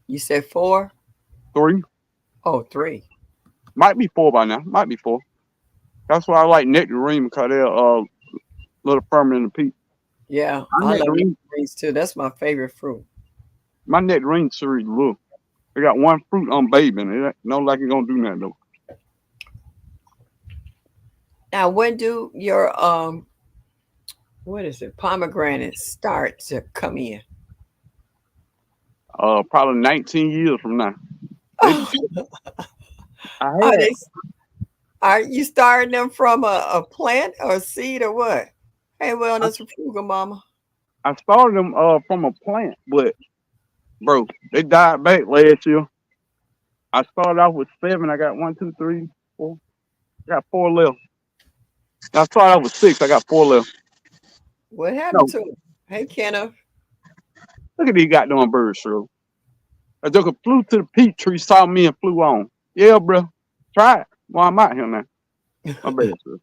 You said four? 3, Oh, three. might be 4 by now. Might be 4. That's why I like nectarine because they're little firmer than the peach. Yeah, My I love nectarine, nectarines too. That's my favorite fruit. my nectarine series, look, they got one fruit on baby, and it ain't no like it's gonna do nothing though. Now, when do your what is it, pomegranates start to come in? Probably 19 years from now. They, Oh, I are had, they? Are you starting them from a plant or a seed or what? Hey, I, wellness frugal mama. I started them from a plant, but bro, they died back last year. I started off with 7. I got 1, 2, 3, 4. I got 4 left. I started off with 6. I got 4 left. What happened No, to them? Hey, Kenneth. look at these goddamn birds, Shirley. I took a flew to the peach tree, saw me, and flew on. Yeah, bro. Try it. Well, I'm out here now. My bad, sir.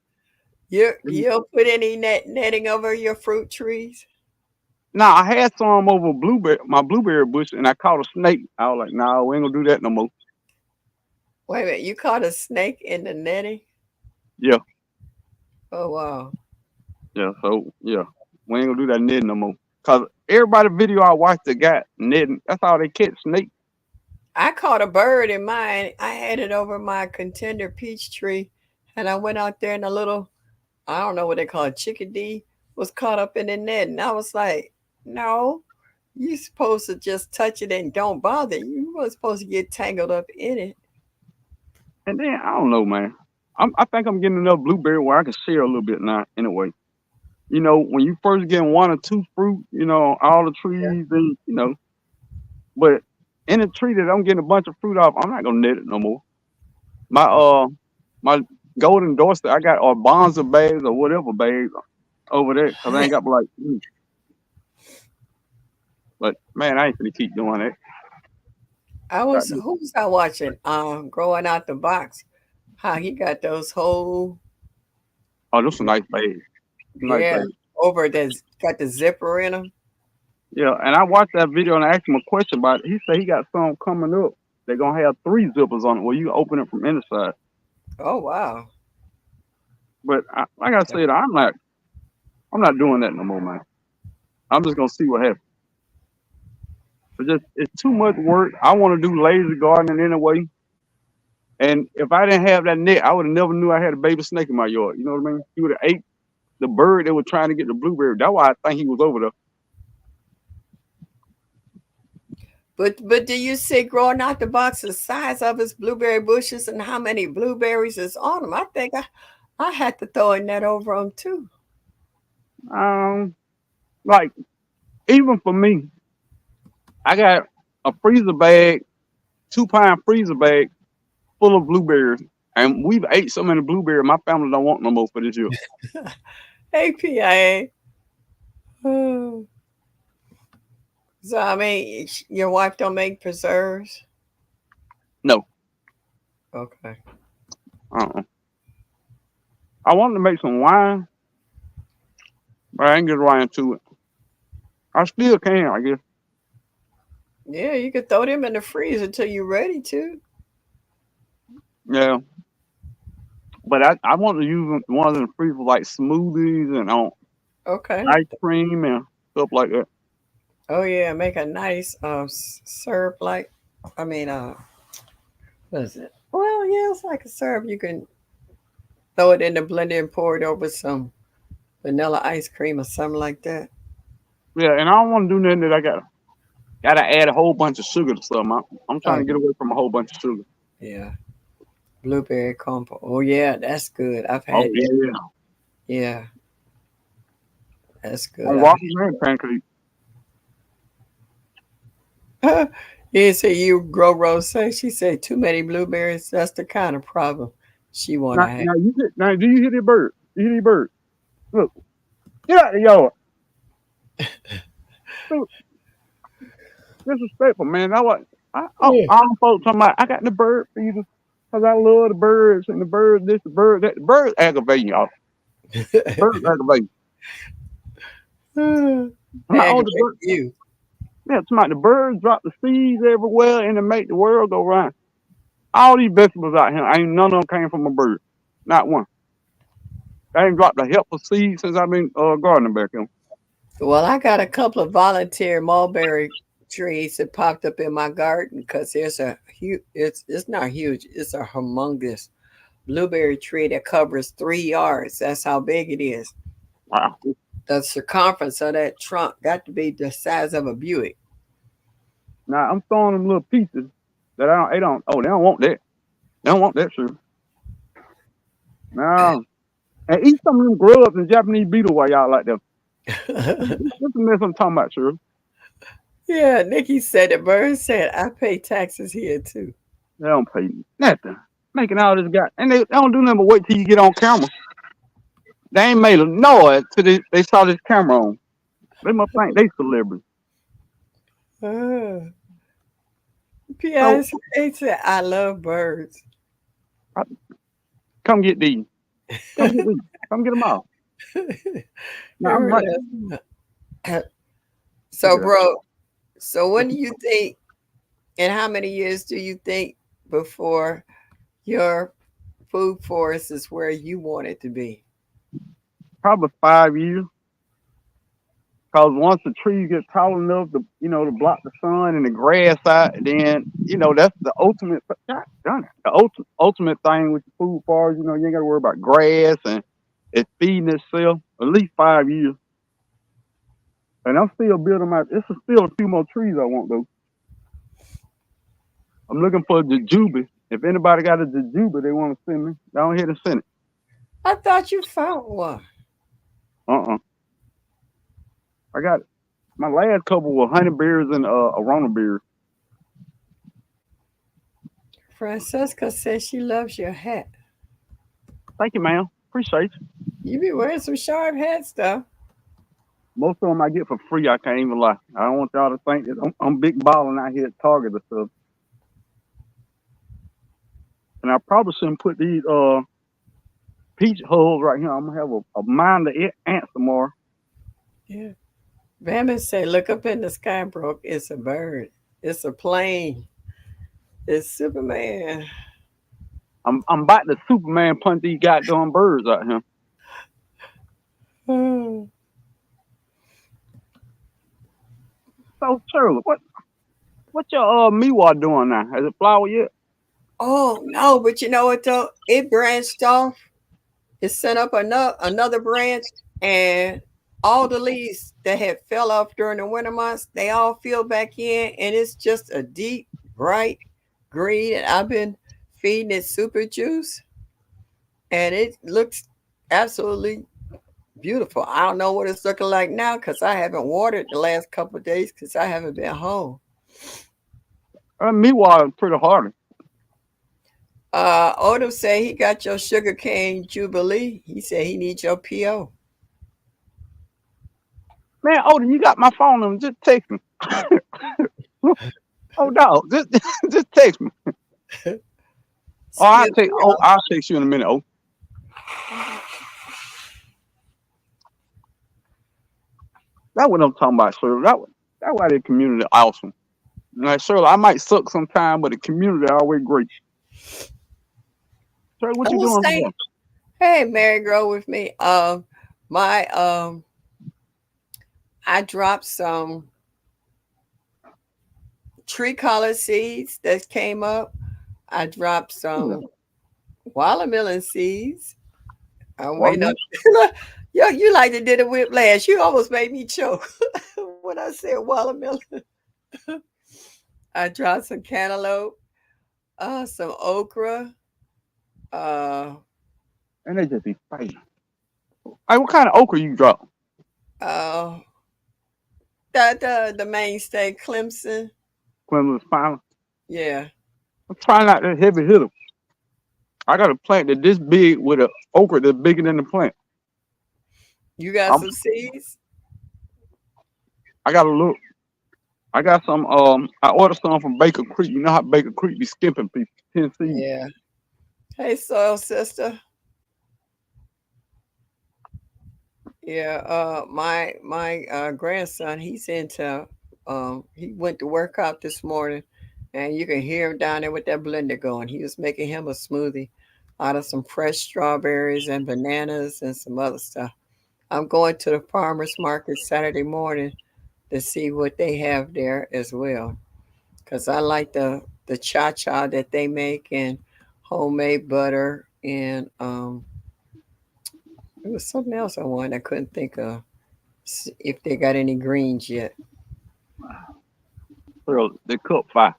You'll put any netting over your fruit trees? Now I had some over my blueberry bush, and I caught a snake. I was like, "Nah, we ain't gonna do that no more." Wait a minute, you caught a snake in the netting? Yeah, Oh wow. yeah. So yeah, we ain't gonna do that netting no more. Cause everybody video I watched that got netting, that's how they catch snake. I caught a bird in mine. I had it over my contender peach tree, and I went out there and a little, I don't know what they call it, chickadee was caught up in the net. And I was like, no, you supposed to just touch it and don't bother. You weren't supposed to get tangled up in it. And then I don't know, man. I think I'm getting enough blueberry where I can share a little bit now. Anyway, when you first get 1 or 2 fruit, all the Yeah. trees, and but in a tree that I'm getting a bunch of fruit off, I'm not gonna net it no more. My my golden Dorset, I got Bonza bags or whatever bags over there because I ain't got like. But man, I ain't gonna keep doing that. Got this. Who was I watching? Growing out the box. How he got those whole, Oh, those some nice bags. Nice yeah, bags. over that's got the zipper in them. Yeah, and I watched that video and I asked him a question about it. He said he got some coming up. They're gonna have 3 zippers on it where you can open it from inside. Oh wow. But like I said, I'm not doing that no more, man. I'm just gonna see what happens. But just it's too much work. I want to do lazy gardening anyway. And if I didn't have that net, I would have never knew I had a baby snake in my yard. You know what I mean? He would have ate the bird that was trying to get the blueberry. That's why I think he was over there. But do you see growing out the box the size of his blueberry bushes and how many blueberries is on them? I think I had to throw a net over them too. Um, like even for me, I got a freezer bag, 2-pound freezer bag full of blueberries, and we've ate so many blueberries. My family don't want no more for this year. Hey PIA. Oh. So I mean, your wife don't make preserves. No. Okay. Uh-uh. I wanted to make some wine, but I ain't get around to it. I still can, I guess. Yeah, you could throw them in the freezer until you're ready to. Yeah. But I want to use one of them free for like smoothies and Okay. ice cream and stuff like that. Oh yeah, make a nice syrup like. I mean, what is it? Well, yeah, it's like a syrup. You can throw it in the blender and pour it over some vanilla ice cream or something like that. Yeah, and I don't want to do nothing that I gotta add a whole bunch of sugar to something. I'm trying Oh to get away from a whole bunch of sugar. yeah, blueberry compote. Oh yeah, that's good. I've Oh had that. yeah, Yeah, that's good. on waffles and pancakes. You say you grow rosé. She said too many blueberries. That's the kind of problem she wanna have. Now do you hear the bird? You hear the bird? Look, get out of the yard. Look, disrespectful, man. Yeah. All them folks talking about I got the bird feeder because I love the birds and the bird this, the bird that. The birds aggravating y'all. Birds aggravating. I'm like, oh, the Aggravate bird. you. Yeah, somebody, the birds drop the seeds everywhere and they make the world go round. All these vegetables out here, ain't none of them came from a bird. Not one. They ain't dropped a helpful seed since I've been gardening back here. Well, I got a couple of volunteer mulberry trees that popped up in my garden because there's a huge. It's not huge. It's a humongous blueberry tree that covers 3 yards. That's how big it is. Wow. The circumference of that trunk got to be the size of a Buick. Now I'm throwing them little pieces that they don't want that. They don't want that sugar. No. And eat some of them grubs and Japanese beetle while y'all like that. What's the mess I'm talking about, sir? Yeah, Nikki said it. Bird said I pay taxes here too. They don't pay nothing. Making all this guy and they don't do nothing but wait till you get on camera. They ain't made a noise till they saw this camera on. They must think they celebrities. Uh, So P.S. They said I love birds. I, come get these. Come get these. Come get them all. Now I'm Remember right. that? Look So, at that. bro. So, when do you think, and how many years do you think before your food forest is where you want it to be? Probably 5 years. Cause once the trees get tall enough to, to block the sun and the grass out, then that's the ultimate. God done it. The ultimate thing with the food forest, you ain't got to worry about grass and it's feeding itself. At least 5 years, and I'm still building my. It's still a few more trees I want though. I'm looking for a jujube. If anybody got a jujube they want to send me, down here to send it. I thought you found one. Uh. I got my last couple were honey bears and arona bears. Francesca says she loves your hat. Thank you, ma'am. Appreciate you. You be wearing some sharp hats, though. Most of them I get for free. I can't even lie. I don't want y'all to think that I'm big balling out here at Target or stuff. And I probably shouldn't put these peach hulls right here. I'm gonna have a mind to ants tomorrow. Yeah. Bama say, look up in the sky, Brooke. It's a bird. It's a plane. It's Superman. I'm about to Superman punch these goddamn birds out here. Oh, So Shirley, what your Miwa doing now? Has it flowered yet? no, but you know what, though? It branched off. It sent up another branch, and all the leaves that had fell off during the winter months, they all filled back in, and it's just a deep, bright green. And I've been feeding it super juice, and it looks absolutely beautiful. I don't know what it's looking like now because I haven't watered the last couple of days because I haven't been home. Miwa is pretty hard. Odom said he got your sugarcane jubilee. He said he needs your PO. Man, Odin, you got my phone number. Just text me. Oh no, just just text me. Oh, Excuse me, y'all. I'll text you in a minute. Oh, that's what I'm talking about, sir. That why the community awesome. Like, sir, I might suck sometime, but the community always great. Sir, what you Oh, doing say, today? hey, Mary, grow with me. My I dropped some tree color seeds that came up. I dropped Yeah. some watermelon seeds. I'm waiting on. Watermelon. Yo, you like to did a whiplash. You almost made me choke when I said watermelon. I dropped some cantaloupe, some okra, uh, And they just be fighting. Hey, what kind of okra you drop? uh, the mainstay Clemson. Clemens Final. Yeah, I'm trying not to heavy hitter. I got a plant that this big with a okra that's bigger than the plant. you got I'm some seeds. I got a look. I got some I ordered some from Baker Creek. You know how Baker Creek be skimping people. Tennessee. Yeah. Hey, soil sister. Yeah. My grandson. He's into. He went to work out this morning, and you can hear him down there with that blender going. He was making him a smoothie out of some fresh strawberries and bananas and some other stuff. I'm going to the farmers market Saturday morning to see what they have there as well. Cause I like the cha cha that they make and homemade butter and there was something else I wanted I couldn't think of if they got any greens yet. So they cook fire.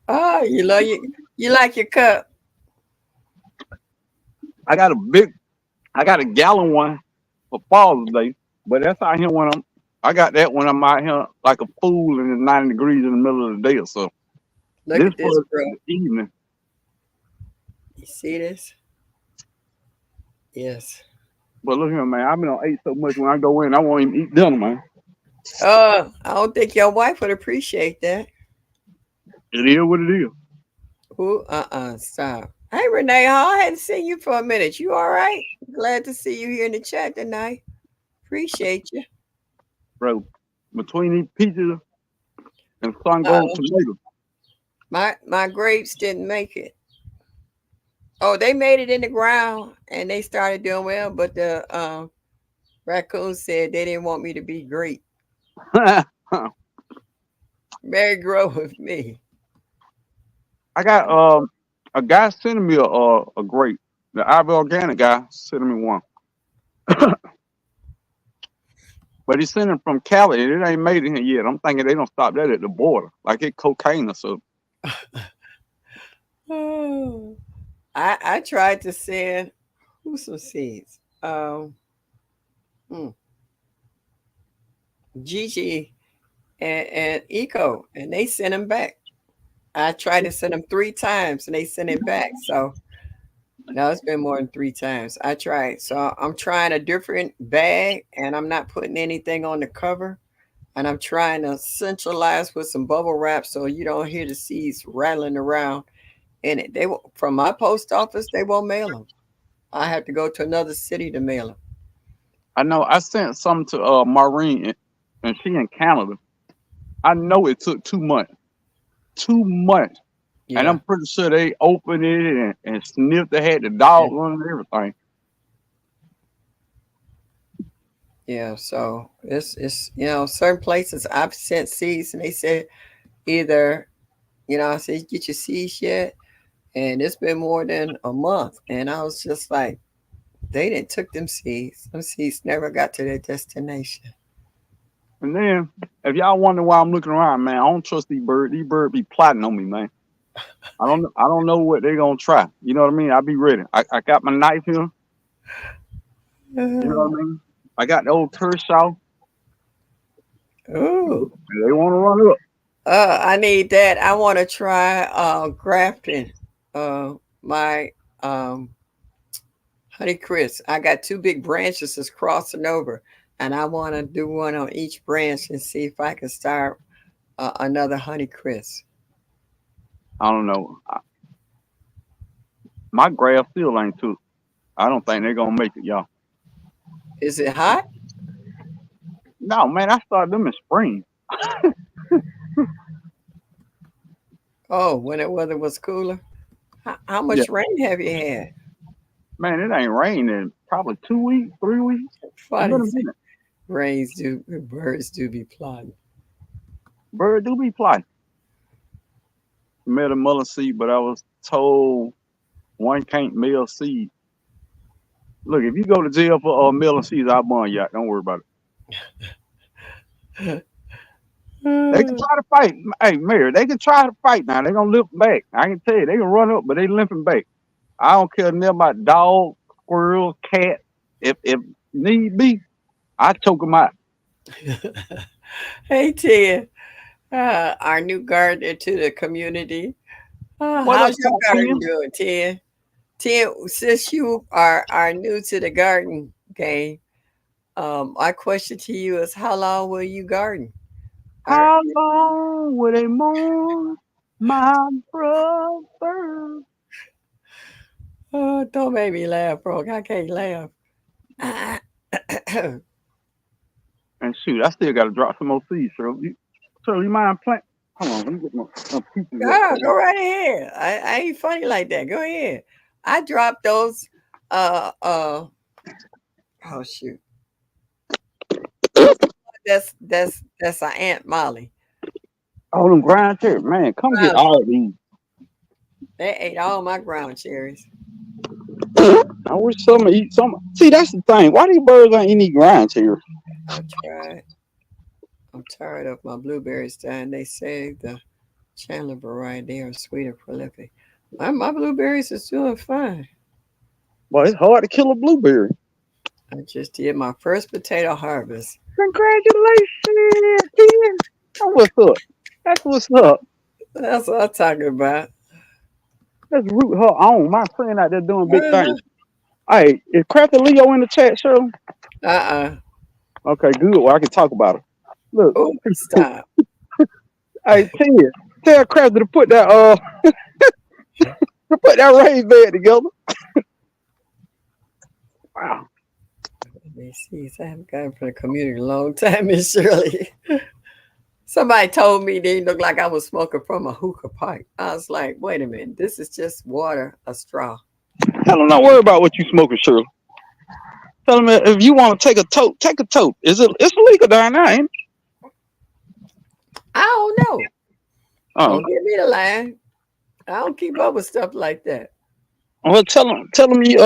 Oh, you like your cup. I got a big I got a gallon one for Father's Day, but that's out here when I got that when I'm out here like a fool and it's 90 degrees in the middle of the day or so. Look This at for this, bro. the evening. You see this? Yes. But look here, man. I've been on ate so much when I go in, I won't even eat dinner, man. I don't think your wife would appreciate that. It is what it is. Ooh, stop. Hey, Renee Hall, I hadn't seen you for a minute. You all right? Glad to see you here in the chat tonight. Appreciate you. Bro. Between these peaches and sun gold Uh, tomatoes. my grapes didn't make it. Oh, they made it in the ground and they started doing well, but the raccoon said they didn't want me to be great. Mary grow with me. I got a guy sending me a grape. The Ivy Organic guy sending me one. But he's sending from Cali and it ain't made it here yet. I'm thinking they don't stop that at the border. Like it cocaine or something. Oh, I tried to send who some seeds. Hmm, Gigi and Eco, and they sent them back. I tried to send them 3 times and they sent it back. So no, it's been more than 3 times. I tried. So I'm trying a different bag and I'm not putting anything on the cover. And I'm trying to centralize with some bubble wrap so you don't hear the seeds rattling around in it. From my post office, they won't mail them. I have to go to another city to mail them. I know I sent some to Maureen and she in Canada. I know it took 2 months. 2 months. And Yeah, I'm pretty sure they opened it and sniffed. They had the dog yeah, on and everything. yeah. So it's certain places I've sent seeds and they said either I said get your seeds yet, and it's been more than a month, and I was just like, they didn't took them seeds. Them seeds never got to their destination. And then if y'all wonder why I'm looking around, man, I don't trust these birds. These birds be plotting on me, man. I don't know what they gonna try. You know what I mean? I be ready. I got my knife here. You know what I mean? I got the old Kershaw. Ooh. They want to run up. I need that. I want to try grafting my honey crisp. I got two big branches that's crossing over. and I want to do one on each branch and see if I can start another Honey Crisp. I don't know. My grass still ain't too. I don't think they're gonna make it, y'all. Is it hot? No, man, I started them in spring. Oh, when the weather was cooler. How Yeah, much rain have you had? man, it ain't rained in probably 2 weeks, 3 weeks. It's been Funny, a see, minute. birds do be plotting. Bird do be fly. Met a mullen seed, but I was told one can't mail seed. Look, if you go to jail for mailing seeds, I'll bond you out. Don't worry about it. They can try to fight. Hey, Mayor, they can try to fight now. They gonna limp back. I can tell you, they can run up, but they limping back. I don't care nothing about dog, squirrel, cat. If need be, I choke them out. Hey, Ted, our new gardener to the community. What up, How's your top garden 10? doing, Ted? Ted, since you are new to the garden game, my question to you is, how long will you garden? Or How long will they mourn my brother? don't make me laugh, bro. I can't laugh. And shoot, I still got to drop some more seeds, so you mind plant? Hold on, let me get my pieces up. Go right ahead. I ain't funny like that. Go ahead. I dropped those. Uh, uh. Oh shoot. That's our Aunt Molly. Oh, them grind cherries, man, come get Ground- all these. They ate all my ground cherries. I wish some would eat some. See, that's the thing. Why these birds ain't eating grind cherries? I tried. I'm tired of my blueberries dying. They say the Chandler variety they are sweet and prolific. My blueberries is doing fine. Boy, it's hard to kill a blueberry. I just did my first potato harvest. Congratulations, kid. That's what's up. That's what's up. That's what I'm talking about. Let's root her on. My friend out there doing big Uh-uh. things. Hey, is Crafty Leo in the chat, Shirley? Uh-uh. Okay, good. Well, I can talk about her. Look, Oh, stop. hey, tell Crafty to put that to put that raised bed together. Wow. Let me see. I haven't gotten from the community in a long time, Miss Shirley. Somebody told me they looked like I was smoking from a hookah pipe. I was like, wait a minute, this is just water, a straw. Tell them not worry about what you smoking, Shirley. Tell them if you want to take a toke, take a toke. It's illegal down there, ain't it? I don't know. Oh, Don't give me the line. I don't keep up with stuff like that. well, tell them you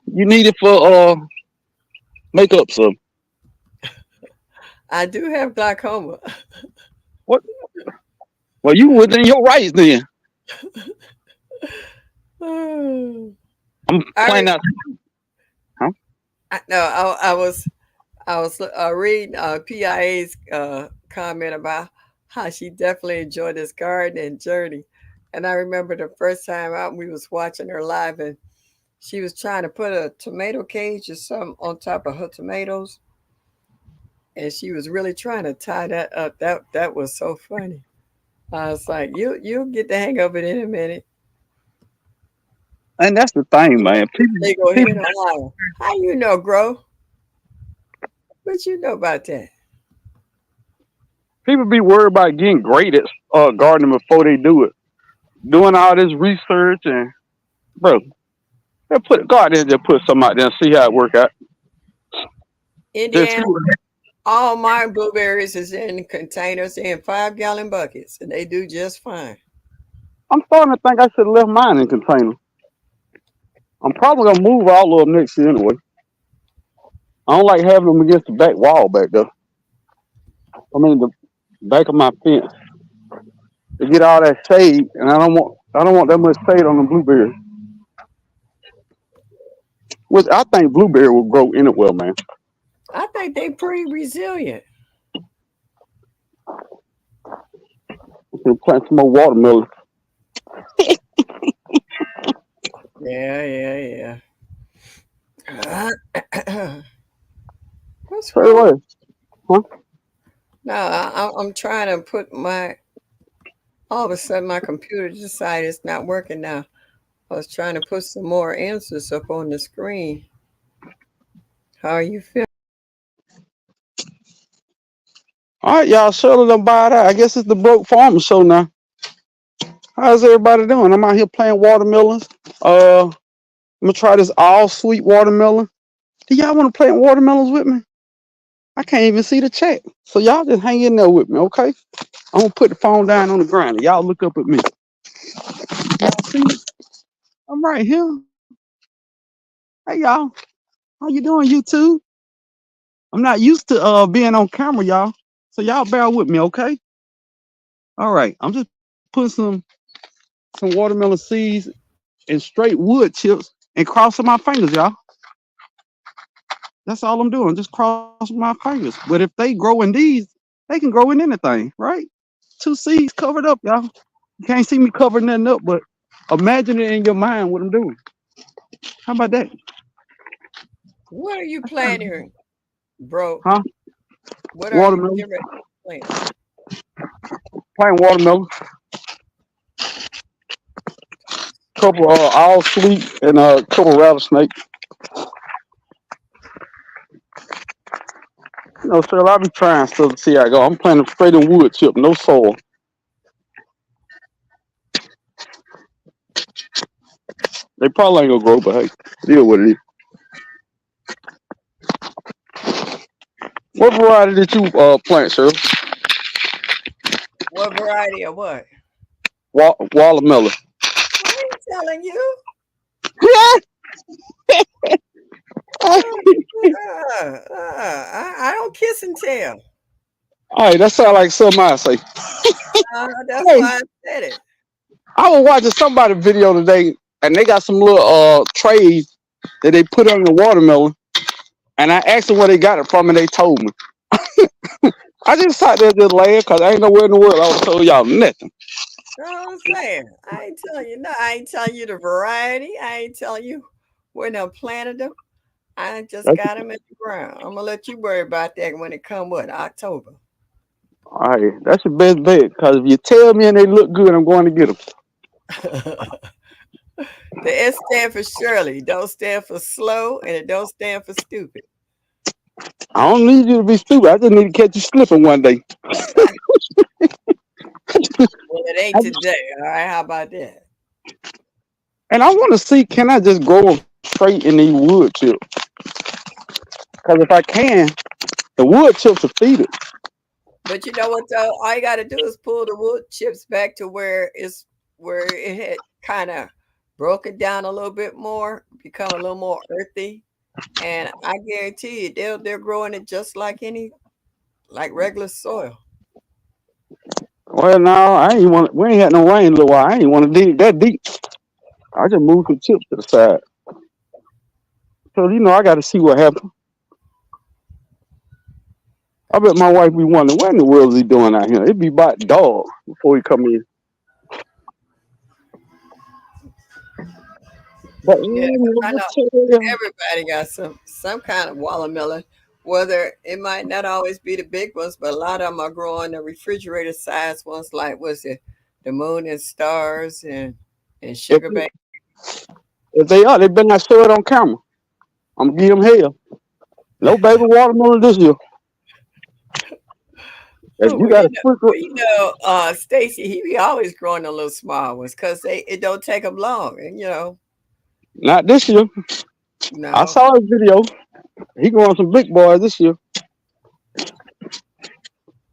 need it for makeup, so I do have glaucoma. what? Well, you within your rights then. I, I'm playing out. Huh? no, I was reading PIA's comment about how she definitely enjoyed this garden journey, and I remember the first time out we was watching her live, and she was trying to put a tomato cage or something on top of her tomatoes, and she was really trying to tie that up. That was so funny. I was like, you'll get the hang of it in a minute. And that's the thing, man. They go People, ahead and holler. How you know, Grow? What you know about that? people be worried about getting great at gardening before they do it. Doing all this research and bro, they put God there just put something out there and see how it work out. Just see Indiana, what, all my blueberries is in containers in 5-gallon buckets, and they do just fine. I'm starting to think I should have left mine in container. I'm probably gonna move all of them next year anyway. I don't like having them against the back wall back there. I mean the back of my fence to get all that shade, and I don't want that much shade on the blueberry. Which I think blueberry will grow anywhere, man. I think they pretty resilient. We can plant some more watermelon. Yeah. What's Say wrong? what? Huh? No, I'm trying to put my. All of a sudden, my computer decided it's not working now. I was trying to put some more answers up on the screen. How are you feeling? All right, y'all. Shirley done bought out. I guess it's the broke farmer show now. How's everybody doing? I'm out here playing watermelons. I'm gonna try this all sweet watermelon. Do y'all want to play watermelons with me? I can't even see the chat. So y'all just hang in there with me, okay? I'm gonna put the phone down on the ground. And y'all look up at me. Y'all see me? I'm right here. Hey y'all. How you doing, YouTube? I'm not used to being on camera, y'all. So y'all bear with me, okay? All right. I'm just putting some watermelon seeds and straight wood chips and crossing my fingers, y'all. That's all I'm doing. Just crossing my fingers. But if they grow in these, they can grow in anything, right? Two seeds covered up, y'all. You can't see me covering nothing up, but imagine it in your mind what I'm doing. How about that? What are you planning, bro? Huh? What are you Watermelon. getting ready to plant? Plain watermelon. Couple all sweet and a couple rattlesnakes. You know, sir, I'll be trying stuff to see how I go. I'm planting straight in wood chip, no soil. They probably ain't gonna grow, but hey, deal with it. What variety did you plant, sir? What variety of what? Watermelon. I ain't telling you. All I don't kiss and tell. right, that sounds like something I say. That's Hey, why I said it. I was watching somebody video today, and they got some little trays that they put on the watermelon, and I asked them where they got it from, and they told me. I just sat there just laying because I ain't nowhere in the world I would told y'all nothing. You know what I'm saying? I ain't telling you no. I ain't telling you the variety. I ain't telling you when I planted them. I just That's, got them in the ground. I'm gonna let you worry about that when it come what October. all right, that's your best bet because if you tell me and they look good, I'm going to get them. The S stand for Shirley. Don't stand for slow, and it don't stand for stupid. I don't need you to be stupid. I just need to catch you slipping one day. Well, it ain't today. All right, how about that? And I want to see, can I just grow them straight in these wood chips? Because if I can, the wood chips will feed it. But you know what though? All you got to do is pull the wood chips back to where it had kind of broken down a little bit more, become a little more earthy, and I guarantee you they're growing it just like any like regular soil. Well, no, I ain't want. We ain't had no rain in a little while. I ain't want to dig that deep. I just moved some chips to the side. So I got to see what happens. I bet my wife be wondering what in the world is he doing out here. It'd be about dog before he come in. But Yeah, 'cause I know everybody got some kind of watermelon. Whether it might not always be the big ones, but a lot of them are growing the refrigerator size ones, like was it the moon and stars and if, sugar baby. if they are, they better not show it on camera. I'm gonna give them hell. No baby watermelon this year. If Oh, you well, got a sprinkle, Stacy, he be always growing the little small ones because it don't take them long, and not this year. I no, saw his video. He growing some big boys this year.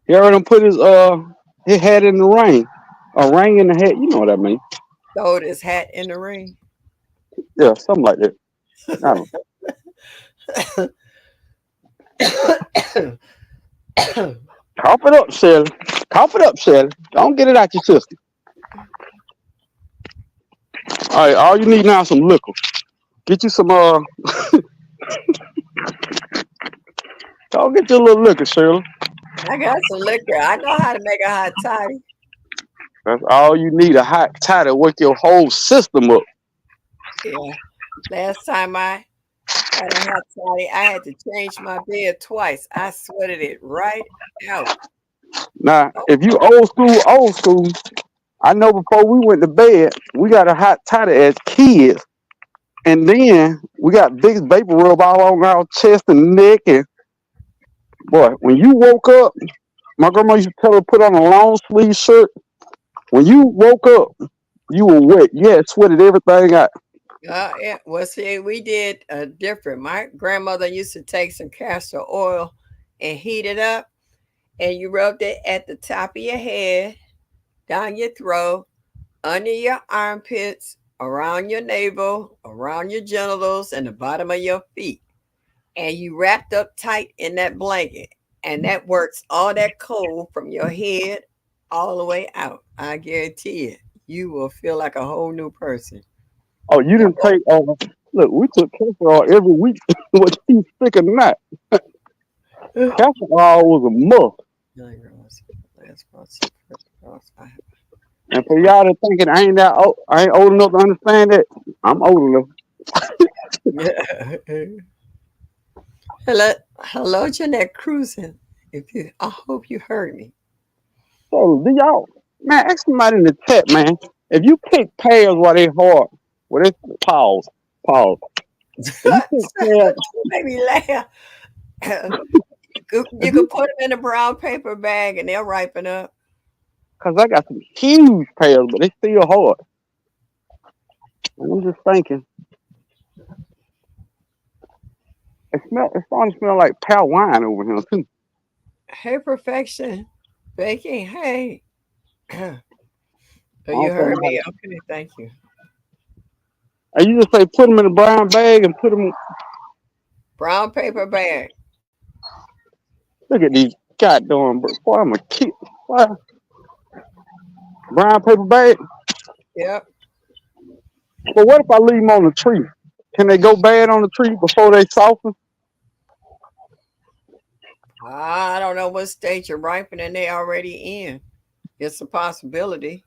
He already done put his hat in the ring. A ring in the hat, you know what I mean? throwed his hat in the ring. Yeah, something like that. I don't. Cough it up, Shelly. Cough it up, Shelly. Don't get it out your system. All right, all you need now is some liquor. Get you some go get you a little liquor, Shirley. I got some liquor. I know how to make a hot toddy. That's all you need, a hot toddy to wake your whole system up. Yeah. Last time I Had a hot toddy. I had to change my bed twice. I sweated it right out. Now, Oh, if you old school, I know before we went to bed, we got a hot toddy as kids. And then we got big vapor rub all on our chest and neck. And boy, when you woke up, my grandma used to tell her to put on a long sleeve shirt. When you woke up, you were wet. You had sweated everything out. yeah. Well, see, we did different. My grandmother used to take some castor oil and heat it up, and you rubbed it at the top of your head, down your throat, under your armpits, around your navel, around your genitals, and the bottom of your feet. And you wrapped up tight in that blanket. And that works all that cold from your head all the way out. I guarantee it. You will feel like a whole new person. Oh, you That didn't take, look, we took castor oil every week. What you sick or not? was Castor oil was a must. And for y'all that thinking I ain't old enough to understand that, I'm old enough. hello, Jeanette Cruising. If you, I hope you heard me. So do y'all, man, ask somebody in the chat, man. If you pick pears while they hard, well, it's pause. If you pick pears, You made me laugh. You if you, could put them in a brown paper bag and they'll ripen up. cause I got some huge pears, but they still hard. And I'm just thinking, it's starting to smell like pale wine over here too. Hey, perfection. Baking. Hey. Oh, I you don't know heard how me. to, Okay, thank you. and you just say put them in a brown bag and put them. Brown paper bag. Look at these goddamn, boy, I'm a kid. Boy, brown paper bag. Yep. But what if I leave them on the tree? Can they go bad on the tree before they soften? I don't know what stage you're ripening they already in. It's a possibility.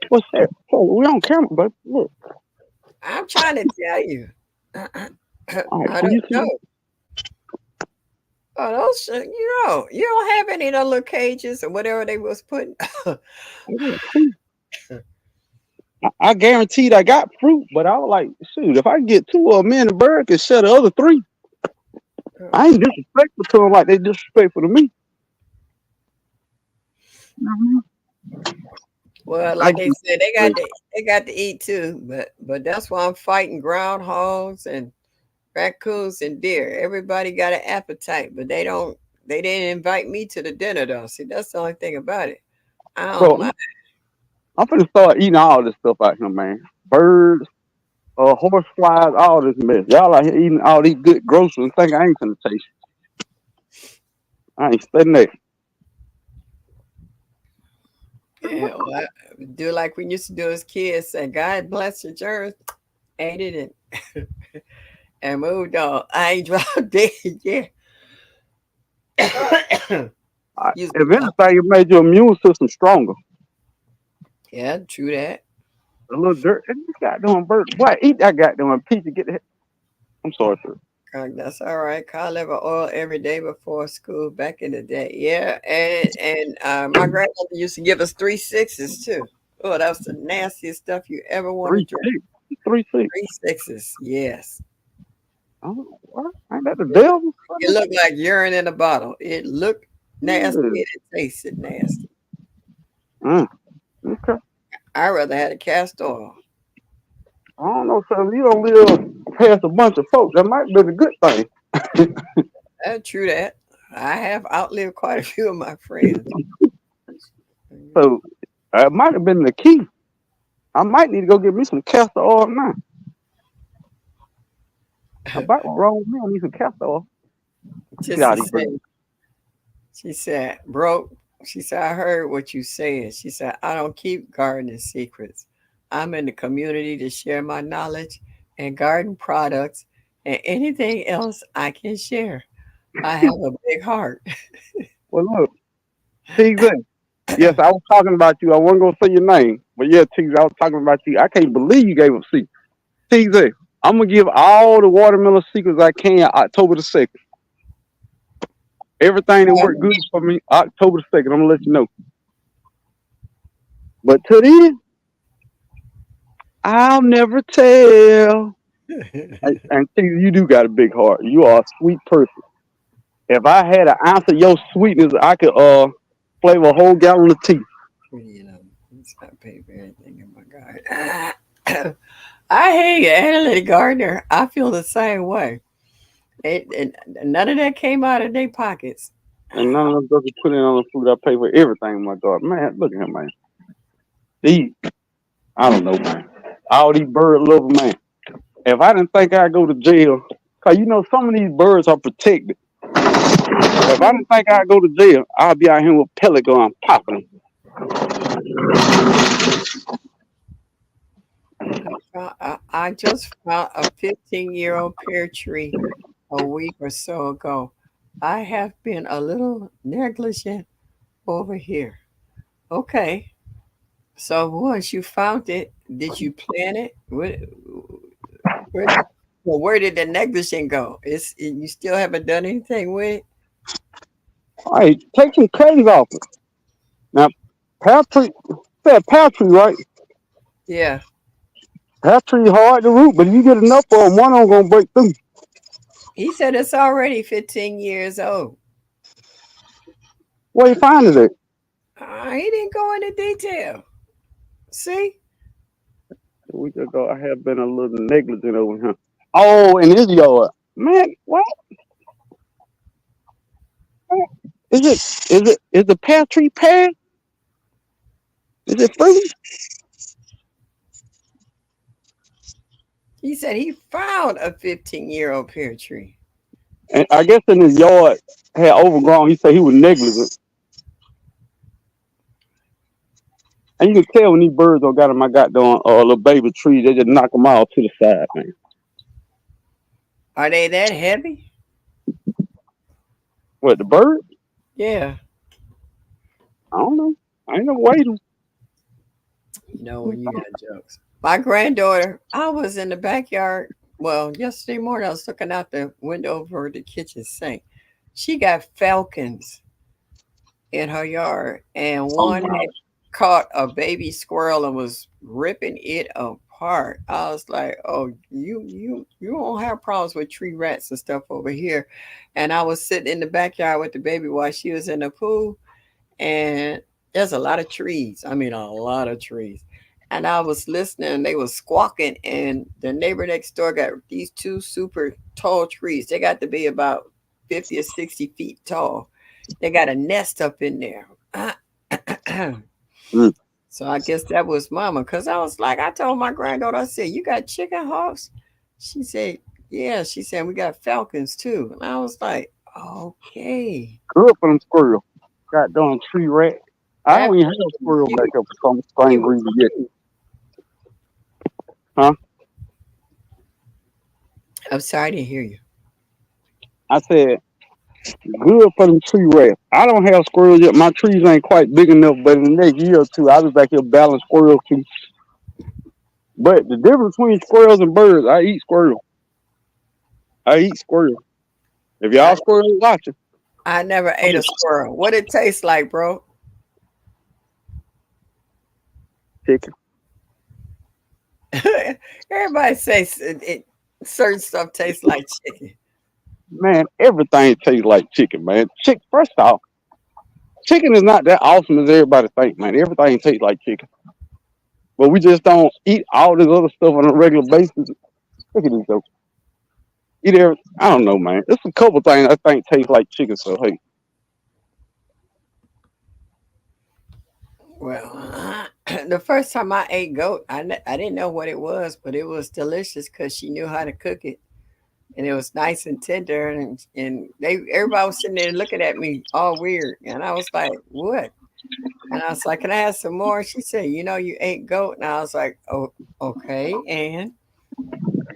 What's that? Oh, we on camera, but look. I'm trying to tell you. All right, I can you don't see? know. Oh, those you don't have any of those little cages or whatever they was putting. I guaranteed I got fruit, but I was like, shoot, if I get two of them in, the bird can share the other three. I ain't disrespectful to them like they disrespectful to me. Well, I like they get said, straight. they got to eat too, but that's why I'm fighting groundhogs and raccoons and deer. Everybody got an appetite, but they didn't invite me to the dinner though. See, that's the only thing about it. I don't Bro, mind. I'm finna start eating all this stuff out here, man. Birds, horse flies, all this mess. Y'all out here eating all these good groceries and think I ain't finna taste it. I ain't studying that. Yeah, well, do like we used to do as kids, say, God bless your earth, ate it and moved on. I ain't dropped dead yet. Excuse me, If y'all. anything, it made your immune system stronger. Yeah, true that. A little dirt. And this goddamn bird. Boy, eat that goddamn pizza. Get that. I'm sorry, sir. That's all right. Cod liver oil every day before school back in the day. Yeah, and my grandmother used to give us 3 6s too. Oh, that was the nastiest stuff you ever want to Three drink. six. 3 6. 3 6s, yes. Oh, what? Ain't that the devil? It looked like urine in a bottle. It looked nasty Yeah. and it tasted nasty. Mm, okay. I rather had a castor oil. I don't know, sir. If you don't live past a bunch of folks, that might be a good thing. True that. I have outlived quite a few of my friends. So it might have been the key. I might need to go get me some castor oil now. I might be wrong with me. I need some castor oil. Get out Tissy of these birds. said, she said, bro, she said, I heard what you said. She said, I don't keep gardening secrets. I'm in the community to share my knowledge and garden products and anything else I can share. I have a big heart. Well, look, TZ. Yes, I was talking about you. I wasn't gonna say your name, but yeah, TZ, I was talking about you. I can't believe you gave him C. TZ. I'm gonna give all the watermelon secrets I can October the 2nd. Everything that worked good for me, October the 2nd. I'm gonna let you know. But to then, I'll never tell. And see, you do got a big heart. You are a sweet person. If I had an ounce of your sweetness, I could flavor a whole gallon of tea. You know, it's not paid for anything in my garden. I hear you, Anna Gardner. I feel the same way. It none of that came out of their pockets. And none of them doesn't put in on the food. I pay for everything in my garden. Man, look at him, man. These, I don't know, man. All these bird lovers, man. If I didn't think I'd go to jail, cause you know some of these birds are protected. If I didn't think I'd go to jail, I'd be out here with pellet gun popping I just found a 15-year-old pear tree a week or so ago. I have been a little negligent over here. Okay, so once you found it, did you plant it? Where, well, where did the negligent go? You still haven't done anything with it? them. All right, take some cuttings off it. Now, pear tree, that pear tree, right? Yeah. Pear tree hard to root, but if you get enough of them, one of them gonna break through. He said it's already 15 years old. Where you find it at? He didn't go into detail. See? A week ago, I have been a little negligent over here. Oh, in his yard. Man, what? Is the pear tree pear? Is it fruity? He said he found a 15-year-old pear tree. And I guess in his yard had overgrown. He said he was negligent. And you can tell when these birds don't got in my goddamn little baby tree, they just knock them all to the side, man. Are they that heavy? What, the bird? Yeah. I don't know. I ain't never weighed them. You know when you got jokes. My granddaughter, I was in the backyard. Well, yesterday morning I was looking out the window over the kitchen sink. She got falcons in her yard, and Oh, one my. had caught a baby squirrel and was ripping it apart. I was like, "Oh, you don't have problems with tree rats and stuff over here." And I was sitting in the backyard with the baby while she was in the pool, and there's a lot of trees. I mean, a lot of trees. And I was listening, and they was squawking, and the neighbor next door got these two super tall trees. They got to be about 50 or 60 feet tall. They got a nest up in there. Mm. So I guess that was mama. Cause I was like, I told my granddaughter, I said, "You got chicken hawks?" She said, "Yeah." She said, "We got falcons too." And I was like, "Okay." Good for them squirrels. Goddamn tree rat. I That don't even have a squirrel cute. back up for some strange It was reason yet. cute. Huh? I'm sorry to hear you. I said, good for them tree rats. I don't have squirrels yet. My trees ain't quite big enough, but in the next year or two, I'll be back here balancing squirrels too. But the difference between squirrels and birds, I eat squirrels. I eat squirrels. If I, y'all squirrels watching, I never I'm ate a a squirrel. What it tastes like, bro? chicken. Everybody says certain stuff tastes like chicken. Man, everything tastes like chicken, man. First off, chicken is not that awesome as everybody think, man. Everything tastes like chicken. But we just don't eat all this other stuff on a regular basis. Look at this though. I don't know, man. There's a couple things I think taste like chicken, so hey. Well, the first time I ate goat, I didn't know what it was, but it was delicious because she knew how to cook it, and it was nice and tender, and everybody was sitting there looking at me all weird, and I was like, "What?" And I was like, "Can I have some more?" She said, "You know, you ate goat," and I was like, "Oh, okay." And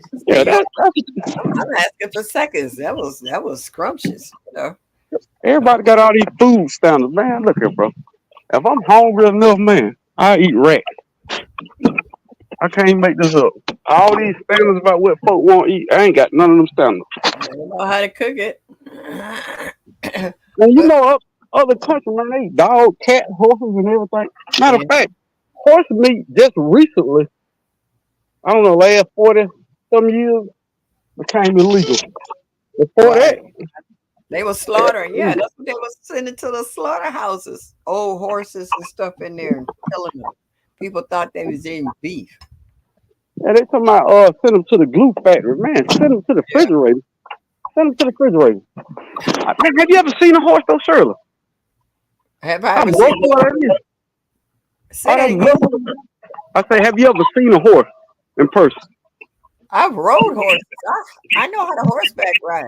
she Yeah, said, "Yeah, that's I'm asking for seconds." That was scrumptious. everybody got all these food standards, man. Look here, bro. If I'm hungry enough, man, I eat rat. I can't make this up. All these standards about what folk want to eat, I ain't got none of them standards. I don't know how to cook it. And you But know, other countries, man, they eat dog, cat, horses, and everything. Matter of yeah, fact, horse meat just recently, I don't know, last 40 some years, became illegal. Before that, right. They were slaughtering. Yeah, that's what they was sending to the slaughterhouses. Old horses and stuff in there and killing them. People thought they was eating beef. yeah, they talking about send them to the glue factory. Man, send them to the Yeah. refrigerator. Send them to the refrigerator. Man, have you ever seen a horse though, Shirley? Have I How ever seen muscular what? that is. Say All that that again. muscle. I say, have you ever seen a horse in person? I've rode horses. I know how to horseback ride.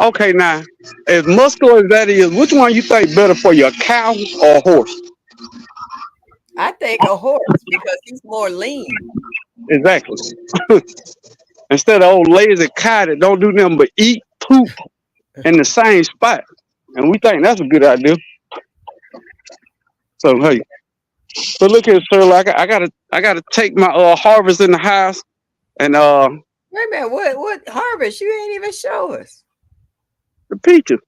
Okay, now, as muscular as that is, which one you think better for you, a cow or a horse? I think a horse because he's more lean. Exactly. Instead of old lazy cow that don't do nothing but eat, poop in the same spot. And we think that's a good idea. So hey, but look here, sir. Like I gotta take my harvest in the house and Wait a minute, what harvest? You ain't even show us. the peaches.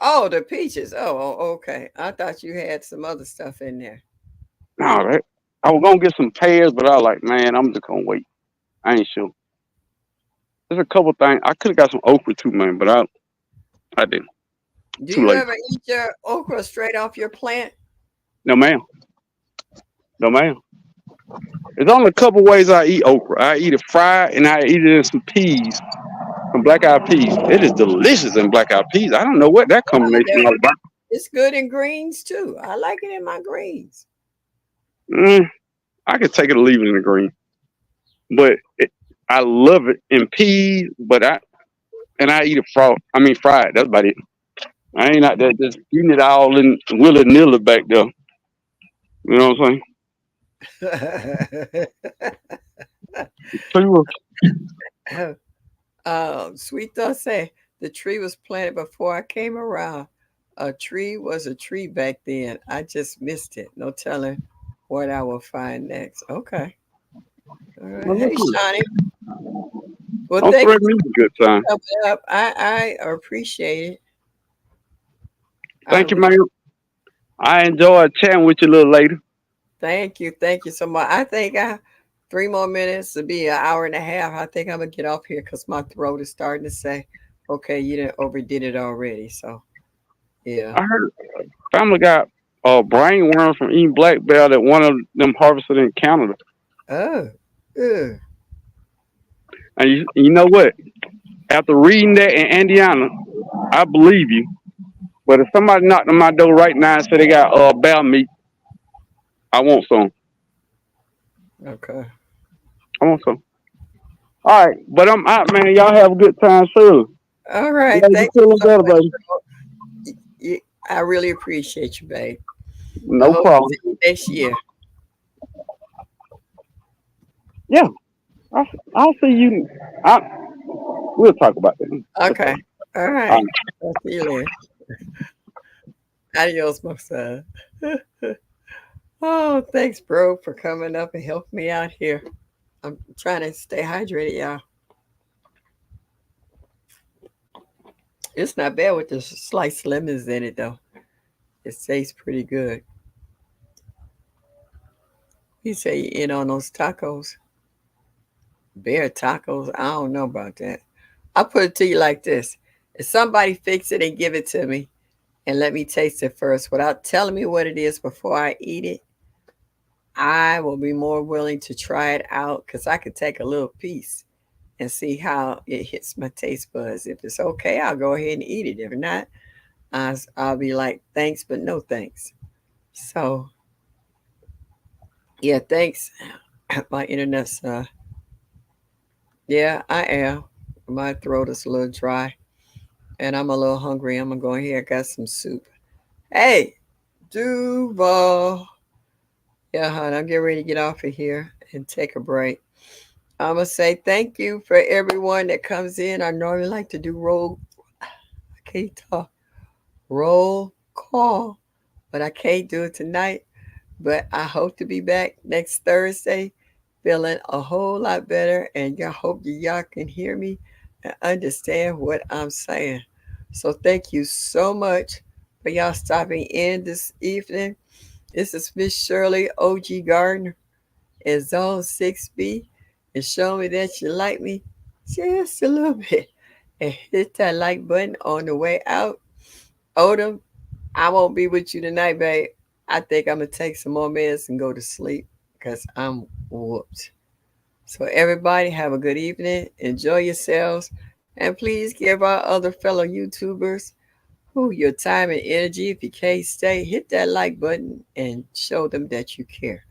Oh, the peaches. Okay. I thought you had some other stuff in there. All right. I was gonna get some pears, but I was like, man, I'm just gonna wait. I ain't sure. There's a couple things. I could have got some okra too, man, but I didn't. Do Too you late. ever eat your okra straight off your plant? No ma'am. No ma'am. There's only a couple ways I eat okra. I eat it fried and I eat it in some peas, some black eyed peas. It is delicious in black eyed peas. I don't know what that Yeah, combination all about. it's good in greens too. I like it in my greens. Mm, I could take it or leave it in the green, but I love it in peas. But I eat it fried. I mean fried. That's about it. I ain't out there just eating it all in willy nilly back there. You know what I'm saying? Sweet Thought say the tree was planted before I came around. A tree was a tree back then. I just missed it. No telling what I will find next. Okay. All right. Well, look Hey, here. Shawnee. Well, Don't thank you threaten me with a good time. for coming up. I appreciate it. I Thank you, really man. I enjoyed chatting with you a little later. thank you. Thank you so much. I think I 3 more minutes to be an hour and a half. I think I'm gonna get off here because my throat is starting to say, "Okay, you didn't overdid it already." So yeah. I heard family got brain worm from eating black belt at one of them harvested in Canada. Oh, ugh. And you know what? After reading that in Indiana, I believe you. But if somebody knocked on my door right now and said they got bear meat, I want some. Okay. I want some. All right, but I'm out, man. Y'all have a good time, sure. All You right. gotta be Thank you feeling so better, much. baby. I really appreciate you, babe. I No hope to problem. see you next year. Yeah, I'll, I'll see you. We'll talk about that. Okay. All All right. right. I'll see you later. Adios, my son. Oh, thanks, bro, for coming up and helping me out here. I'm trying to stay hydrated, y'all. It's not bad with the sliced lemons in it, though. It tastes pretty good. He say you in on those tacos, bear tacos. I don't know about that. I'll put it to you like this: if somebody fix it and give it to me, and let me taste it first without telling me what it is before I eat it, I will be more willing to try it out because I could take a little piece and see how it hits my taste buds. If it's okay, I'll go ahead and eat it. If not, I'll be like, thanks, but no thanks. So, yeah, thanks. My internet's, yeah, I am. My throat is a little dry and I'm a little hungry. I'm going to go in here. I got some soup. Hey, Duval. Yeah, hon, I'm getting ready to get off of here and take a break. I'm gonna say thank you for everyone that comes in. I normally like to do I can't talk, roll call, but I can't do it tonight. But I hope to be back next Thursday feeling a whole lot better, and I hope y'all can hear me and understand what I'm saying. So thank you so much for y'all stopping in this evening. This is Miss Shirley O.G. Gardner in Zone 6B, and show me that you like me just a little bit. And hit that like button on the way out. Odom, I won't be with you tonight, babe. I think I'm going to take some more meds and go to sleep because I'm whooped. So, everybody, have a good evening. Enjoy yourselves. And please give our other fellow YouTubers who your time and energy. If you can't stay, hit that like button and show them that you care.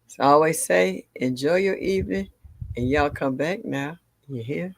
So, I always say, enjoy your evening. And y'all come back now. You hear?